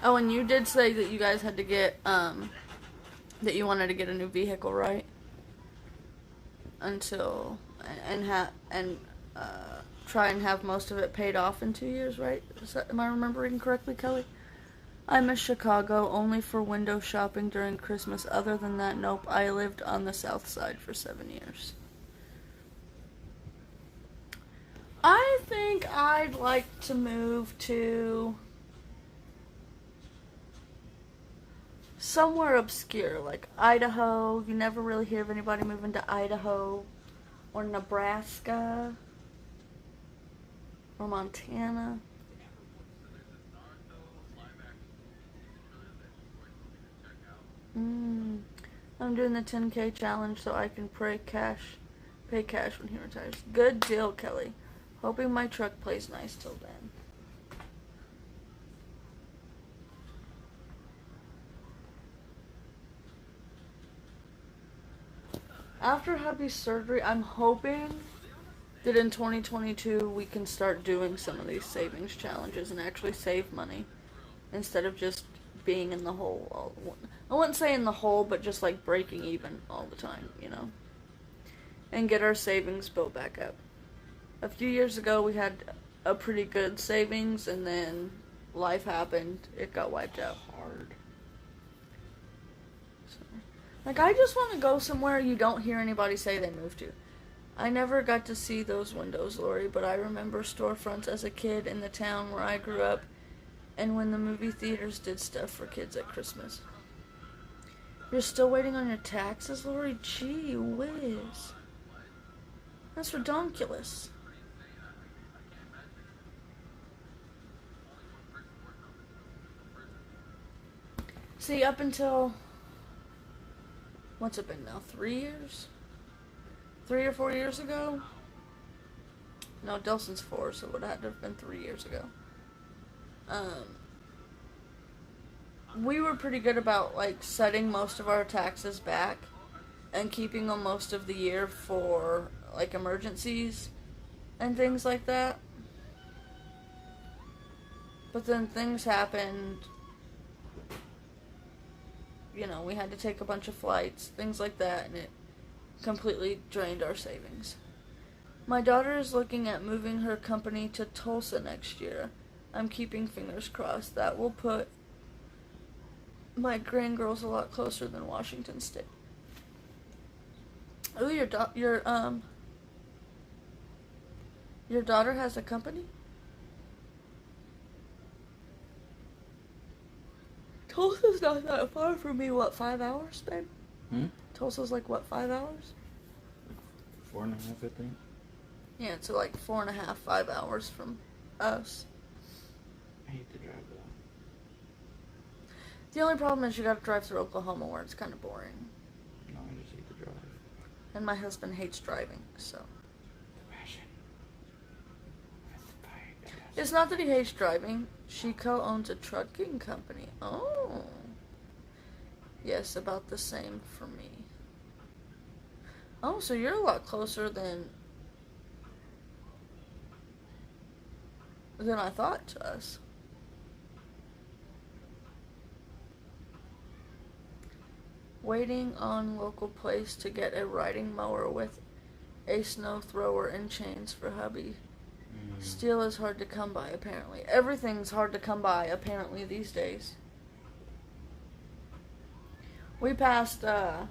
Oh, and you did say that you guys had to get, that you wanted to get a new vehicle, right? Try and have most of it paid off in 2 years, right? Am I remembering correctly, Kelly? I miss Chicago only for window shopping during Christmas. Other than that, nope. I lived on the south side for 7 years. I think I'd like to move to somewhere obscure, like Idaho. You never really hear of anybody moving to Idaho, or Nebraska, or Montana. I'm doing the 10K challenge so I can pay cash when he retires. Good deal, Kelly. Hoping my truck plays nice till then. After hubby's surgery, I'm hoping that in 2022 we can start doing some of these savings challenges and actually save money instead of just being in the hole. I wouldn't say in the hole, but just like breaking even all the time, you know? And get our savings built back up. A few years ago, we had a pretty good savings, and then life happened. It got wiped out. Hard. So, like, I just want to go somewhere you don't hear anybody say they moved to. I never got to see those windows, Lori, but I remember storefronts as a kid in the town where I grew up, and when the movie theaters did stuff for kids at Christmas. You're still waiting on your taxes, Lori? Gee whiz. That's redonkulous. See, up until, what's it been now, 3 years? 3 or 4 years ago? No, Delson's 4, so it would have had to have been 3 years ago. We were pretty good about, like, setting most of our taxes back and keeping them most of the year for, like, emergencies and things like that. But then things happened. You know, we had to take a bunch of flights, things like that, and it completely drained our savings. My daughter is looking at moving her company to Tulsa next year. I'm keeping fingers crossed. That will put my grandgirls a lot closer than Washington State. Oh, your daughter has a company? Tulsa's not that far from me. What, 5 hours, babe? Tulsa's like, what, 5 hours? 4.5, I think. Yeah, it's like 4.5, 5 hours from us. I hate to drive though. The only problem is you gotta drive through Oklahoma where it's kind of boring. No, I just hate to drive. And my husband hates driving, so. The passion. That's the bike. It's not that he hates driving. She co-owns a trucking company. Oh. Yes, about the same for me. Oh, so you're a lot closer than I thought to us. Waiting on local place to get a riding mower with a snow thrower and chains for hubby. Steel is hard to come by, apparently. Everything's hard to come by, apparently, these days. We passed a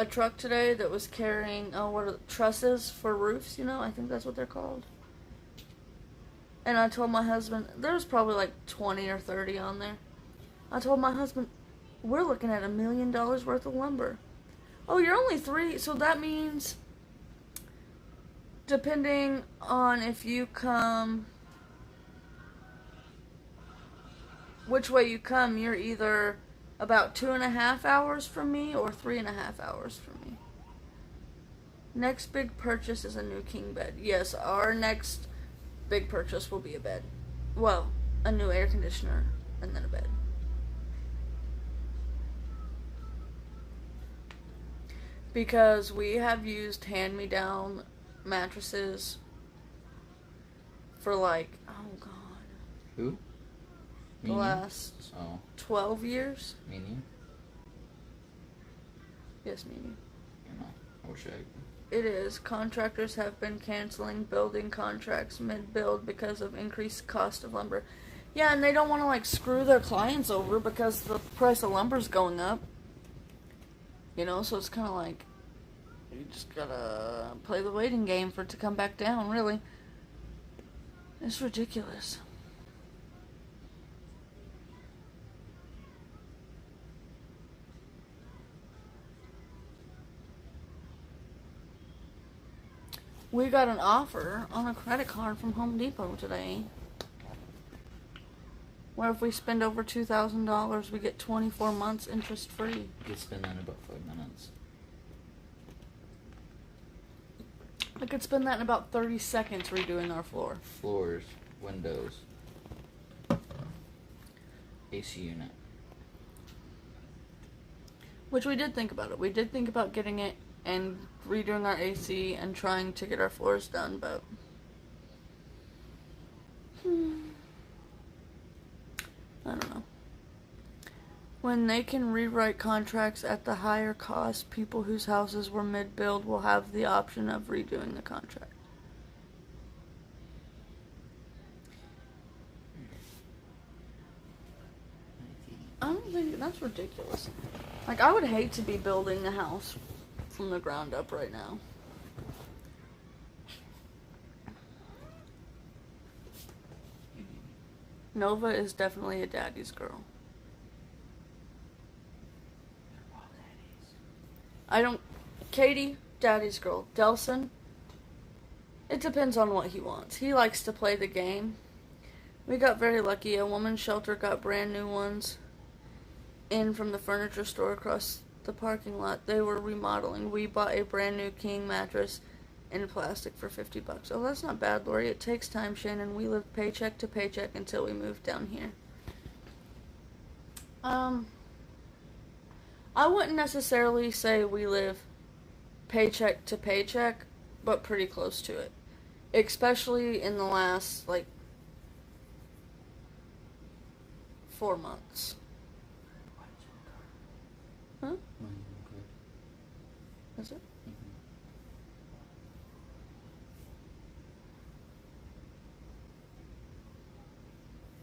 truck today that was carrying trusses for roofs, you know? I think that's what they're called. And I told my husband, there's probably like 20 or 30 on there. I told my husband, we're looking at $1 million worth of lumber. Oh, you're only 3, so that means, depending on if you come, which way you come, you're either about 2.5 hours from me or 3.5 hours from me. Next big purchase is a new king bed. Yes, our next big purchase will be a bed. Well, a new air conditioner and then a bed. Because we have used hand-me-down mattresses for like, oh god. Who? The last 12 years. Meaning? Yes, meaning. You know, I wish I... It is. Contractors have been canceling building contracts mid-build because of increased cost of lumber. Yeah, and they don't want to like screw their clients over because the price of lumber's going up. You know, so it's kind of like you just gotta play the waiting game for it to come back down, really. It's ridiculous. We got an offer on a credit card from Home Depot today, where if we spend over $2,000, we get 24 months interest free. You could spend that in about 5 minutes. I could spend that in about 30 seconds redoing our floor. Floors, windows, AC unit. Which we did think about it. We did think about getting it and redoing our AC and trying to get our floors done, but I don't know. When they can rewrite contracts at the higher cost, people whose houses were mid-build will have the option of redoing the contract. don't think that's ridiculous. Like, I would hate to be building a house from the ground up right now. Nova is definitely a daddy's girl. Katie, daddy's girl. Delson, it depends on what he wants. He likes to play the game. We got very lucky. A woman's shelter got brand new ones in from the furniture store across the parking lot. They were remodeling. We bought a brand new king mattress in plastic for $50. Oh, that's not bad, Lori. It takes time, Shannon. We lived paycheck to paycheck until we moved down here. I wouldn't necessarily say we live paycheck to paycheck, but pretty close to it. Especially in the last, 4 months. Huh? Is it?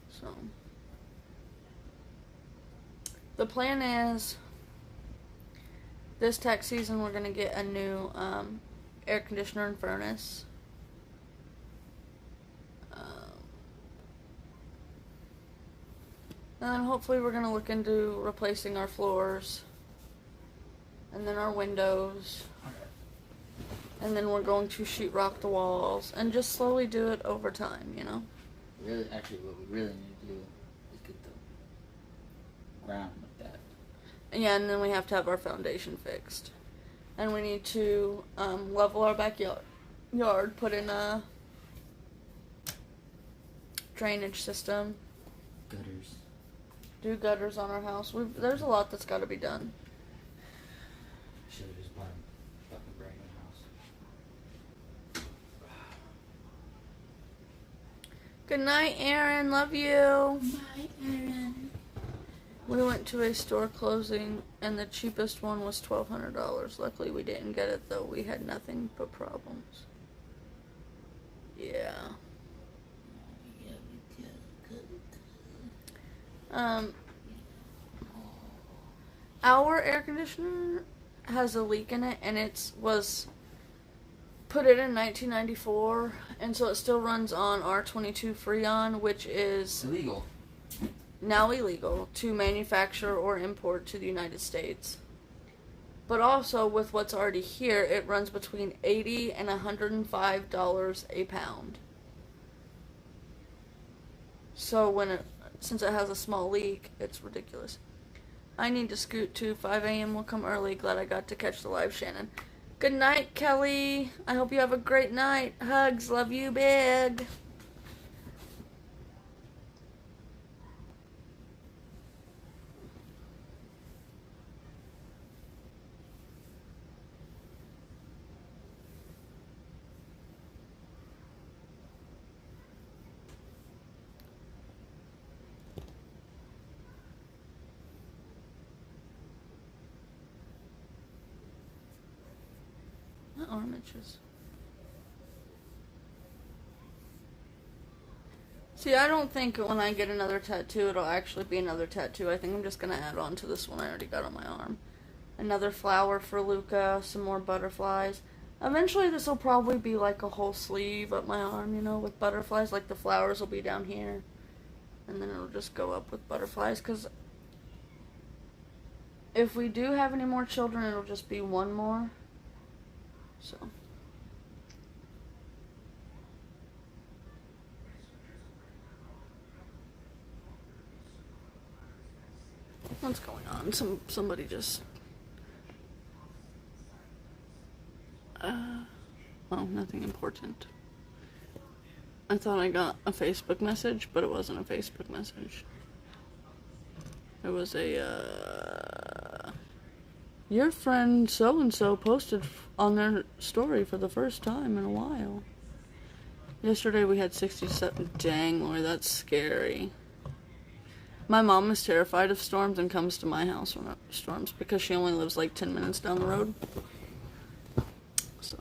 So, the plan is, this tax season we're going to get a new air conditioner and furnace. And then hopefully we're going to look into replacing our floors. And then our windows. And then we're going to sheetrock the walls. And just slowly do it over time, you know? Really, actually, what we really need to do is get the ground like that. Yeah, and then we have to have our foundation fixed. And we need to level our backyard, put in a drainage system. Gutters. Do gutters on our house. There's a lot that's got to be done. Should have just bought a fucking brand new house. Good night, Aaron. Love you. Bye, Aaron. We went to a store closing, and the cheapest one was $1,200. Luckily, we didn't get it, though. We had nothing but problems. Yeah. Our air conditioner has a leak in it, and it was put in 1994, and so it still runs on R22 Freon, which is illegal. Now illegal to manufacture or import to the United States. But also, with what's already here, it runs between $80 and $105 a pound. So since it has a small leak, it's ridiculous. I need to scoot to 5 a.m. We'll come early. Glad I got to catch the live, Shannon. Good night, Kelly. I hope you have a great night. Hugs. Love you big. My arm itches. See, I don't think when I get another tattoo, it'll actually be another tattoo. I think I'm just going to add on to this one I already got on my arm. Another flower for Luca, some more butterflies. Eventually, this will probably be like a whole sleeve up my arm, you know, with butterflies. Like the flowers will be down here. And then it'll just go up with butterflies. Because if we do have any more children, it'll just be one more. So. What's going on? Somebody just... well, nothing important. I thought I got a Facebook message, but it wasn't a Facebook message. It was your friend so-and-so posted on their story for the first time in a while. Yesterday we had 67. Dang, Lori, that's scary. My mom is terrified of storms and comes to my house when it storms because she only lives like 10 minutes down the road. So.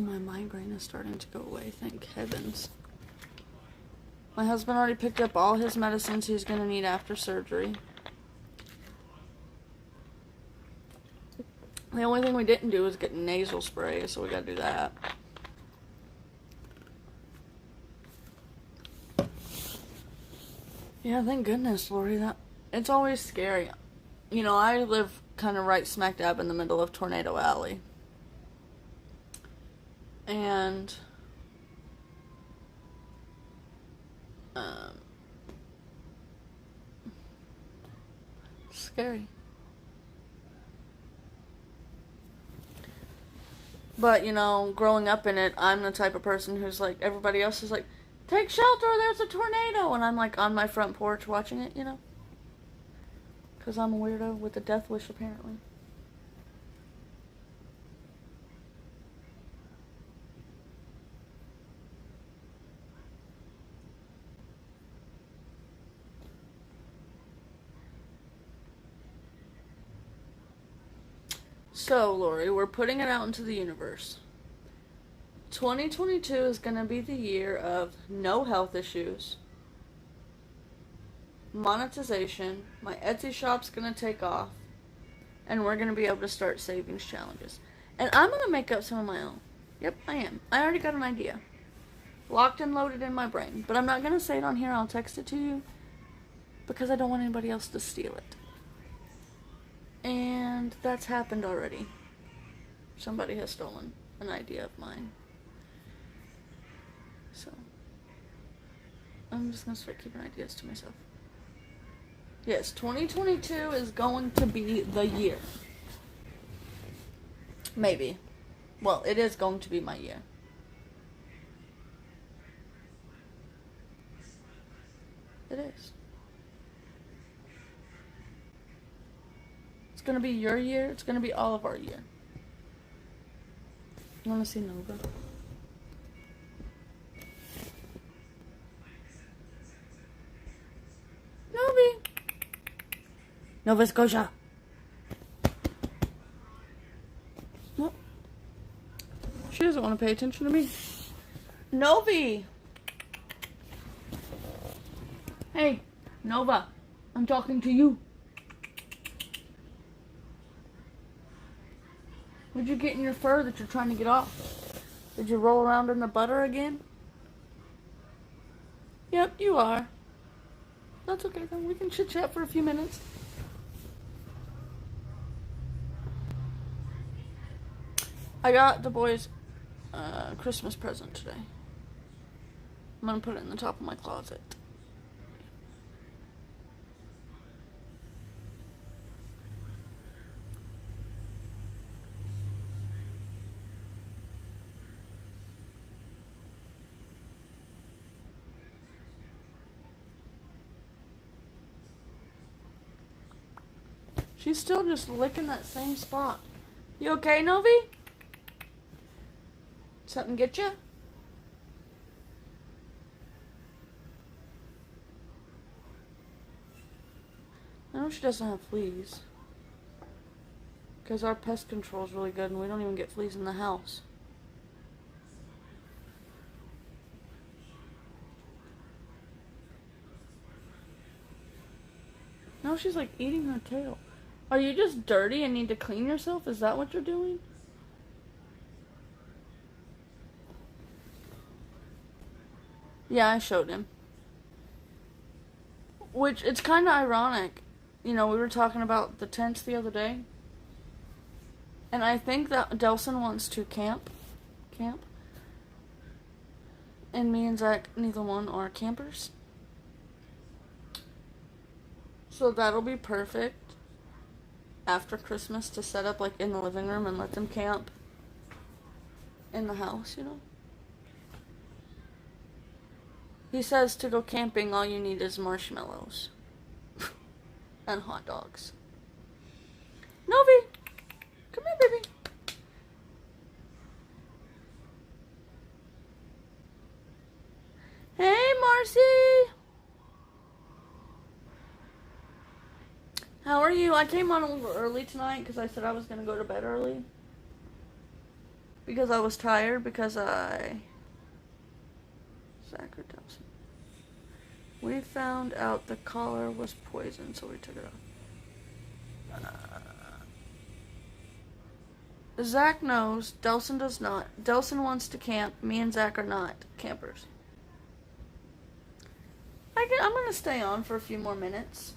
my migraine is starting to go away, thank heavens. My husband already picked up all his medicines he's going to need after surgery. The only thing we didn't do was get nasal spray, so we got to do that. Yeah, thank goodness, Lori. It's always scary. You know, I live kind of right smack dab in the middle of Tornado Alley. And scary. But, you know, growing up in it, I'm the type of person who's like, everybody else is like, take shelter, there's a tornado. And I'm like on my front porch watching it, you know. Because I'm a weirdo with a death wish, apparently. So, Lori, we're putting it out into the universe. 2022 is going to be the year of no health issues, monetization, my Etsy shop's going to take off, and we're going to be able to start savings challenges. And I'm going to make up some of my own. Yep, I am. I already got an idea. Locked and loaded in my brain. But I'm not going to say it on here. I'll text it to you because I don't want anybody else to steal it. And that's happened already. Somebody has stolen an idea of mine. So, I'm just going to start keeping ideas to myself. Yes, 2022 is going to be the year. Maybe. Well, it is going to be my year. It is. It's going to be your year. It's going to be all of our year. You want to see Nova? Novi! Nova Scotia. What? She doesn't want to pay attention to me. Novi! Hey, Nova. I'm talking to you. What'd you get in your fur that you're trying to get off? Did you roll around in the butter again? Yep, you are. That's okay then. We can chit chat for a few minutes. I got the boys Christmas present today. I'm gonna put it in the top of my closet. She's still just licking that same spot. You okay, Novi? Something get you? I know she doesn't have fleas. Because our pest control is really good and we don't even get fleas in the house. Now she's like eating her tail. Are you just dirty and need to clean yourself? Is that what you're doing? Yeah, I showed him. Which, it's kind of ironic. You know, we were talking about the tents the other day. And I think that Delson wants to camp. And me and Zach, neither one are campers. So that'll be perfect after Christmas to set up like in the living room and let them camp in the house, you know? He says to go camping, all you need is marshmallows and hot dogs. Novi, come here, baby. Hey, Marcy. How are you? I came on a little early tonight because I said I was going to go to bed early. because I was tired, because Zach or Delson. We found out the collar was poisoned, so we took it off. Zach knows, Delson does not. Delson wants to camp, me and Zach are not campers. I'm gonna stay on for a few more minutes.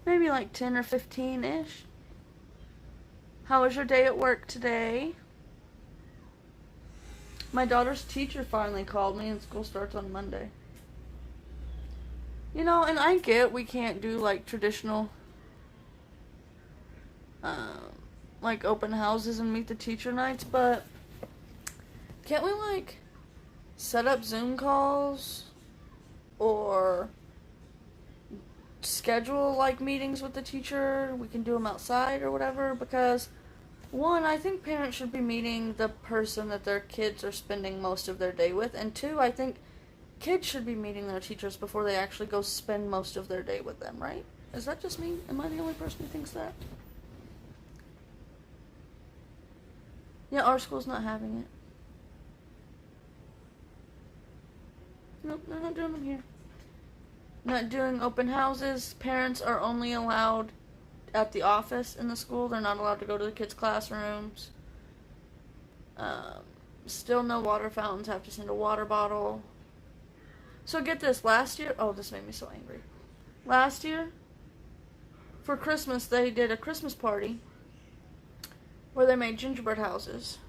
Maybe like 10 or 15-ish. How was your day at work today? My daughter's teacher finally called me, and school starts on Monday. You know, and I get we can't do like traditional like open houses and meet the teacher nights, but can't we like set up Zoom calls or schedule like meetings with the teacher? We can do them outside or whatever, because one, I think parents should be meeting the person that their kids are spending most of their day with, and two, I think kids should be meeting their teachers before they actually go spend most of their day with them, right? Is that just me? Am I the only person who thinks that? Yeah, our school's not having it. Nope, they're not doing them here. Not doing open houses. Parents are only allowed at the office in the school. They're not allowed to go to the kids' classrooms. Still no water fountains. Have to send a water bottle. So get this. Last year... Oh, this made me so angry. Last year, for Christmas, they did a Christmas party where they made gingerbread houses.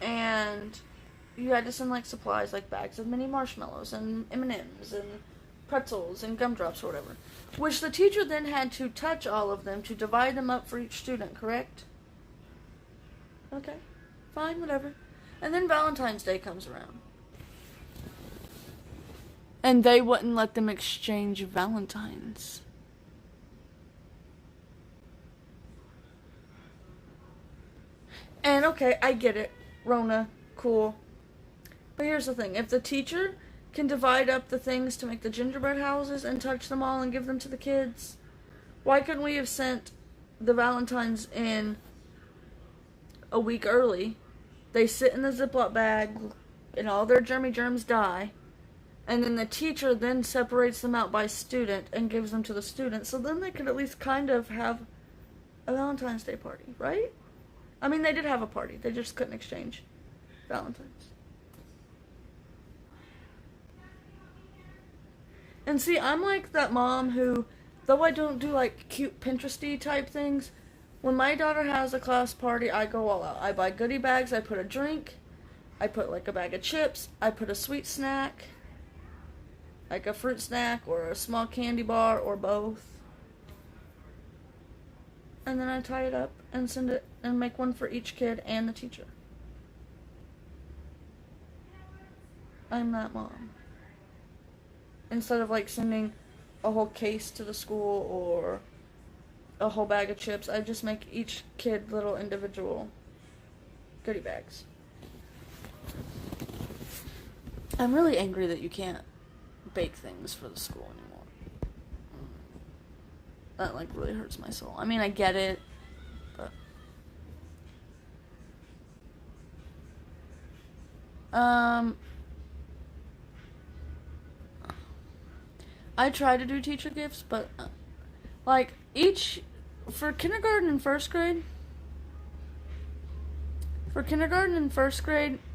And you had to send like supplies, like bags of mini marshmallows and M&Ms and pretzels and gumdrops or whatever, which the teacher then had to touch all of them to divide them up for each student, correct? Okay, fine, whatever. And then Valentine's Day comes around, and they wouldn't let them exchange Valentines. And okay, I get it, Rona, cool. But here's the thing, if the teacher can divide up the things to make the gingerbread houses and touch them all and give them to the kids, why couldn't we have sent the Valentines in a week early? They sit in the Ziploc bag and all their germs die, and then the teacher then separates them out by student and gives them to the student, so then they could at least kind of have a Valentine's Day party, right? I mean, they did have a party, they just couldn't exchange Valentines. And see, I'm like that mom who, though I don't do like cute Pinteresty type things, when my daughter has a class party, I go all out. I buy goodie bags, I put a drink, I put like a bag of chips, I put a sweet snack, like a fruit snack or a small candy bar or both. And then I tie it up and send it and make one for each kid and the teacher. I'm that mom. Instead of like sending a whole case to the school or a whole bag of chips, I just make each kid little individual goodie bags. I'm really angry that you can't bake things for the school anymore. That like really hurts my soul. I mean, I get it, but I try to do teacher gifts, but like for kindergarten and first grade,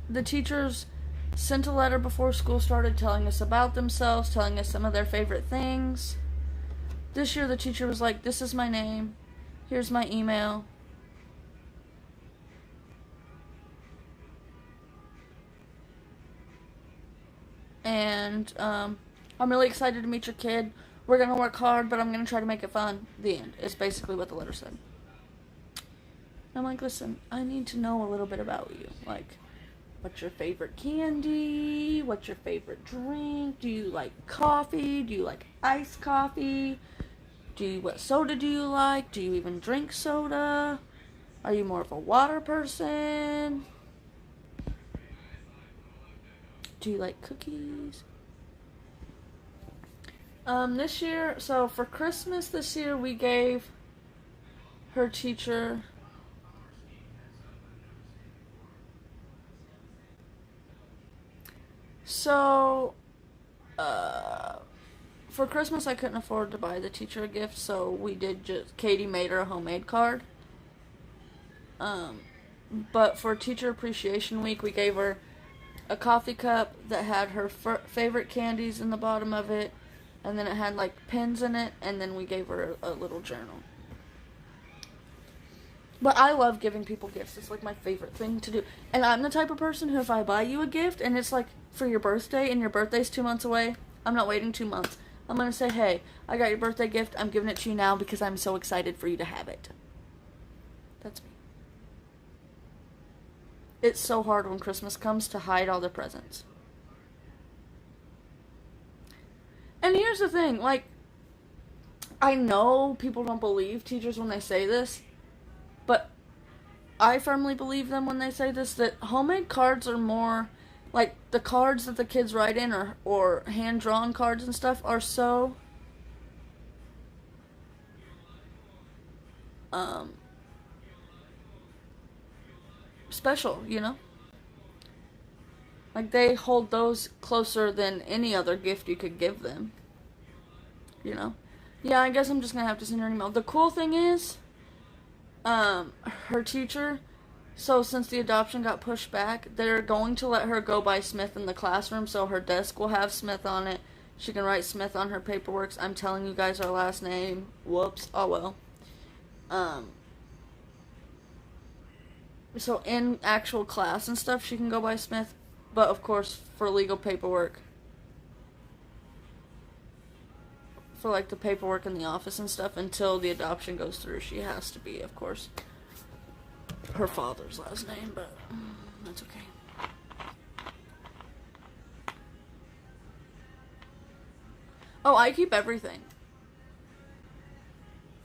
the teachers sent a letter before school started telling us about themselves, telling us some of their favorite things. This year the teacher was like, this is my name, here's my email. And I'm really excited to meet your kid. We're going to work hard, but I'm going to try to make it fun. The end. It's basically what the letter said. I'm like, listen, I need to know a little bit about you. Like, what's your favorite candy? What's your favorite drink? Do you like coffee? Do you like iced coffee? What soda do you like? Do you even drink soda? Are you more of a water person? Do you like cookies? This year, so for Christmas this year, we gave her teacher So, uh, for Christmas, I couldn't afford to buy the teacher a gift, so we did just. Katie made her a homemade card. Um, but for Teacher Appreciation Week, we gave her a coffee cup that had her favorite candies in the bottom of it, and then it had like pins in it, and then we gave her a little journal. But I love giving people gifts. It's like my favorite thing to do. And I'm the type of person who, if I buy you a gift and it's like for your birthday and your birthday's 2 months away, I'm not waiting 2 months. I'm going to say, hey, I got your birthday gift. I'm giving it to you now because I'm so excited for you to have it. That's me. It's so hard when Christmas comes to hide all the presents. And here's the thing, like, I know people don't believe teachers when they say this, but I firmly believe them when they say this, that homemade cards are more, like, the cards that the kids write in or hand-drawn cards and stuff are so, special, you know? Like, they hold those closer than any other gift you could give them. You know? Yeah, I guess I'm just gonna have to send her an email. The cool thing is, her teacher, so since the adoption got pushed back, they're going to let her go by Smith in the classroom, so her desk will have Smith on it. She can write Smith on her paperwork. I'm telling you guys our last name. Whoops. Oh well. So in actual class and stuff, she can go by Smith. But, of course, for legal paperwork, for, like, the paperwork in the office and stuff, until the adoption goes through, she has to be, of course, her father's last name, but that's okay. Oh, I keep everything.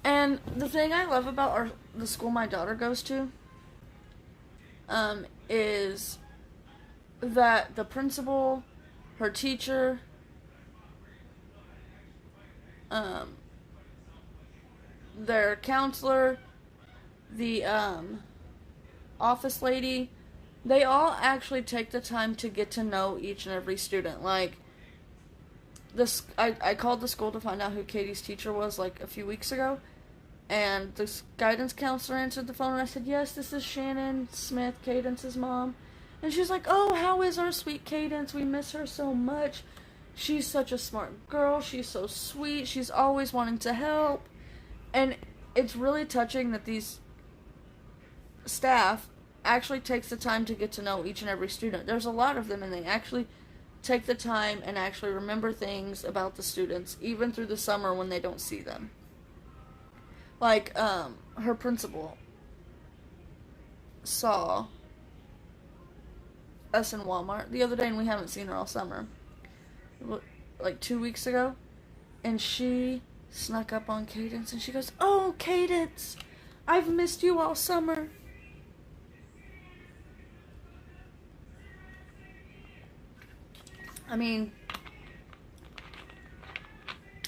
And the thing I love about the school my daughter goes to, is that the principal, her teacher, their counselor, the office lady, they all actually take the time to get to know each and every student. Like, this, I called the school to find out who Katie's teacher was like a few weeks ago, and the guidance counselor answered the phone, and I said, yes, this is Shannon Smith, Cadence's mom. And she's like, oh, how is our sweet Cadence? We miss her so much. She's such a smart girl. She's so sweet. She's always wanting to help. And it's really touching that these staff actually takes the time to get to know each and every student. There's a lot of them, and they actually take the time and actually remember things about the students, even through the summer when they don't see them. Like, her principal saw us in Walmart the other day, and we haven't seen her all summer. Like 2 weeks ago, and she snuck up on Cadence, and she goes, oh, Cadence, I've missed you all summer. I mean,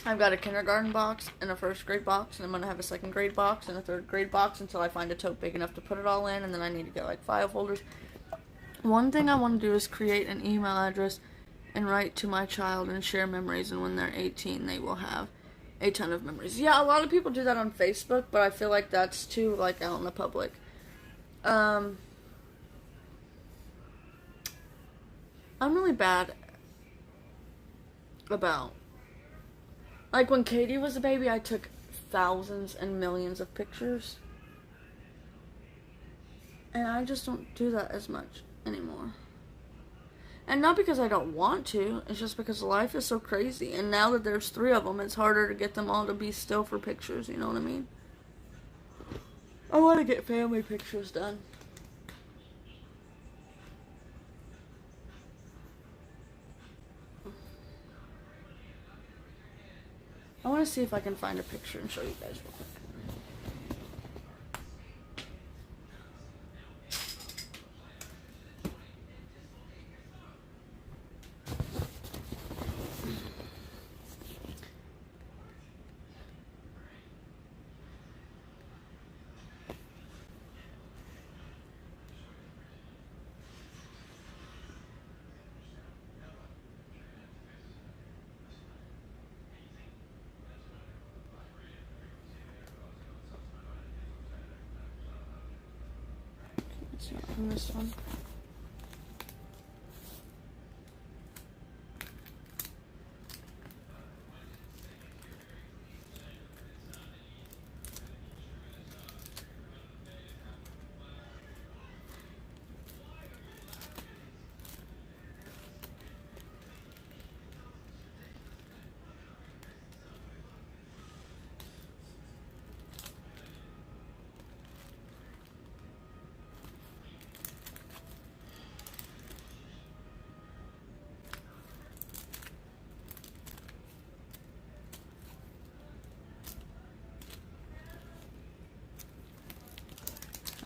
I've got a kindergarten box and a first grade box, and I'm going to have a second grade box and a third grade box until I find a tote big enough to put it all in, and then I need to get like file folders. One thing I want to do is create an email address and write to my child and share memories, and when they're 18 they will have a ton of memories. Yeah, a lot of people do that on Facebook, but I feel like that's too, like, out in the public. I'm really bad about, like, when Katie was a baby, I took thousands and millions of pictures, and I just don't do that as much anymore. And not because I don't want to, it's just because life is so crazy, and now that there's 3 of them, it's harder to get them all to be still for pictures, you know what I mean? I want to get family pictures done. I want to see if I can find a picture and show you guys real quick. in this one.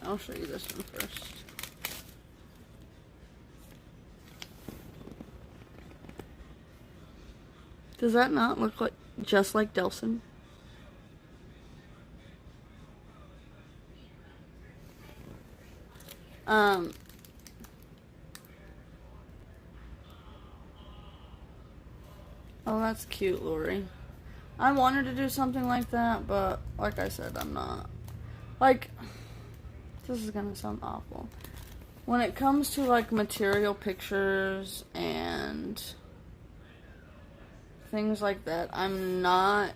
I'll show you this one first. Does that not look like just like Delson? Oh, that's cute, Lori. I wanted to do something like that, but like I said, I'm not. Like, this is gonna sound awful. When it comes to like material pictures and things like that, I'm not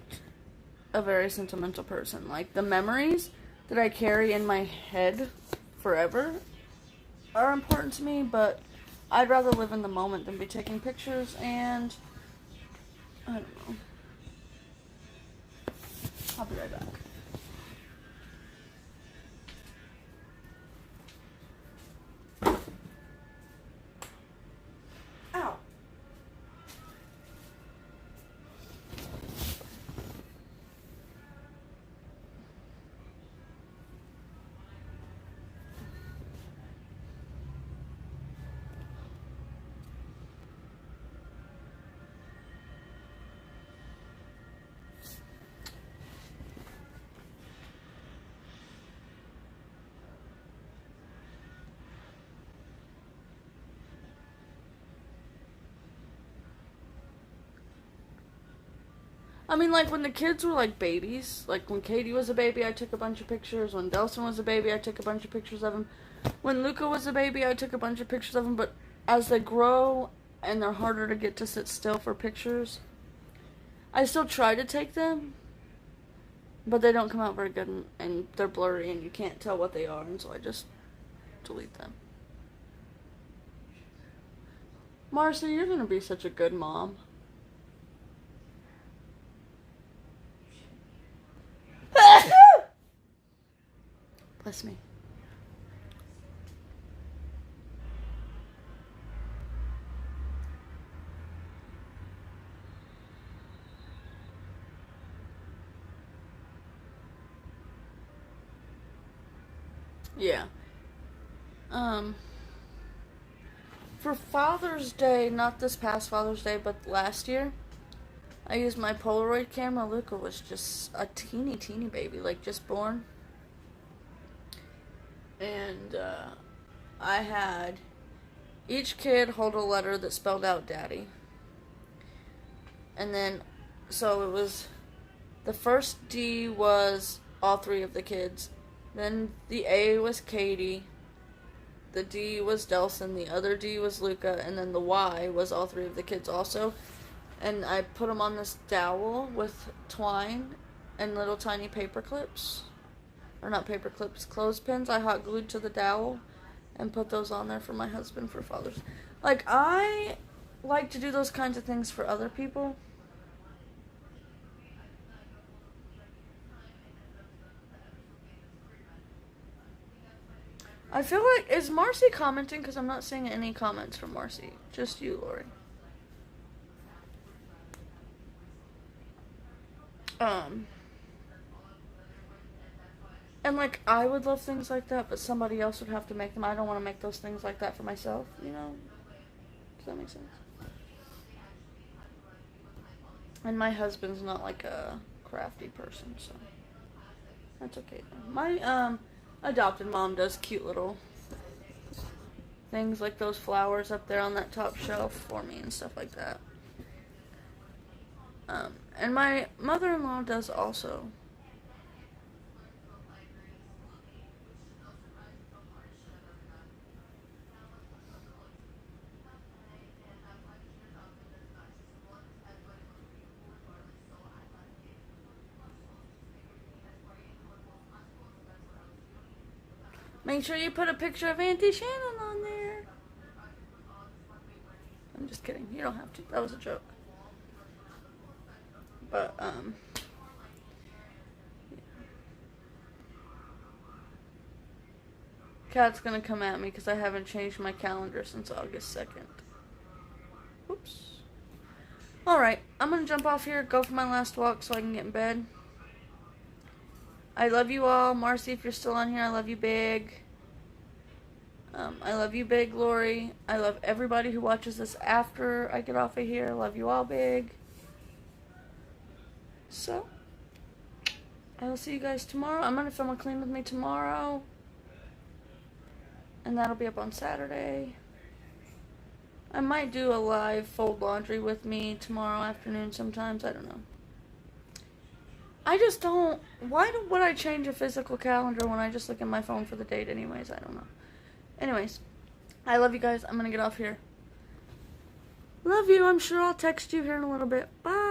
a very sentimental person. Like, the memories that I carry in my head forever are important to me, but I'd rather live in the moment than be taking pictures, and I don't know. I'll be right back. Ow. I mean, like, when the kids were, like, babies, like, when Katie was a baby, I took a bunch of pictures. When Delson was a baby, I took a bunch of pictures of him. When Luca was a baby, I took a bunch of pictures of him. But as they grow and they're harder to get to sit still for pictures, I still try to take them, but they don't come out very good, and they're blurry, and you can't tell what they are, and so I just delete them. Marcy, you're going to be such a good mom. Bless me. Yeah. For Father's Day, not this past Father's Day, but last year, I used my Polaroid camera. Luca was just a teeny baby, like just born. And I had each kid hold a letter that spelled out Daddy. And then, so it was, the first D was all three of the kids. Then the A was Katie. The D was Delson. The other D was Luca. And then the Y was all three of the kids also. And I put them on this dowel with twine and little tiny paper clips. Or not paper clips, clothespins. I hot glued to the dowel and put those on there for my husband for Father's. Like, I like to do those kinds of things for other people. I feel like, is Marcy commenting? Because I'm not seeing any comments from Marcy. Just you, Lori. And, like, I would love things like that, but somebody else would have to make them. I don't want to make those things like that for myself, you know? Does that make sense? And my husband's not, like, a crafty person, so that's okay. My, adopted mom does cute little things like those flowers up there on that top shelf for me and stuff like that. And my mother-in-law does also. Make sure you put a picture of Auntie Shannon on there. I'm just kidding. You don't have to. That was a joke. But, Kat's gonna come at me because I haven't changed my calendar since August 2nd. Oops. Alright, I'm gonna jump off here, go for my last walk so I can get in bed. I love you all. Marcy, if you're still on here, I love you big. I love you big, Lori. I love everybody who watches this after I get off of here. I love you all big. So, I will see you guys tomorrow. I'm gonna film a clean with me tomorrow. And that'll be up on Saturday. I might do a live fold laundry with me tomorrow afternoon sometimes. I don't know. I just don't... Why would I change a physical calendar when I just look at my phone for the date anyways? I don't know. Anyways, I love you guys. I'm going to get off here. Love you. I'm sure I'll text you here in a little bit. Bye.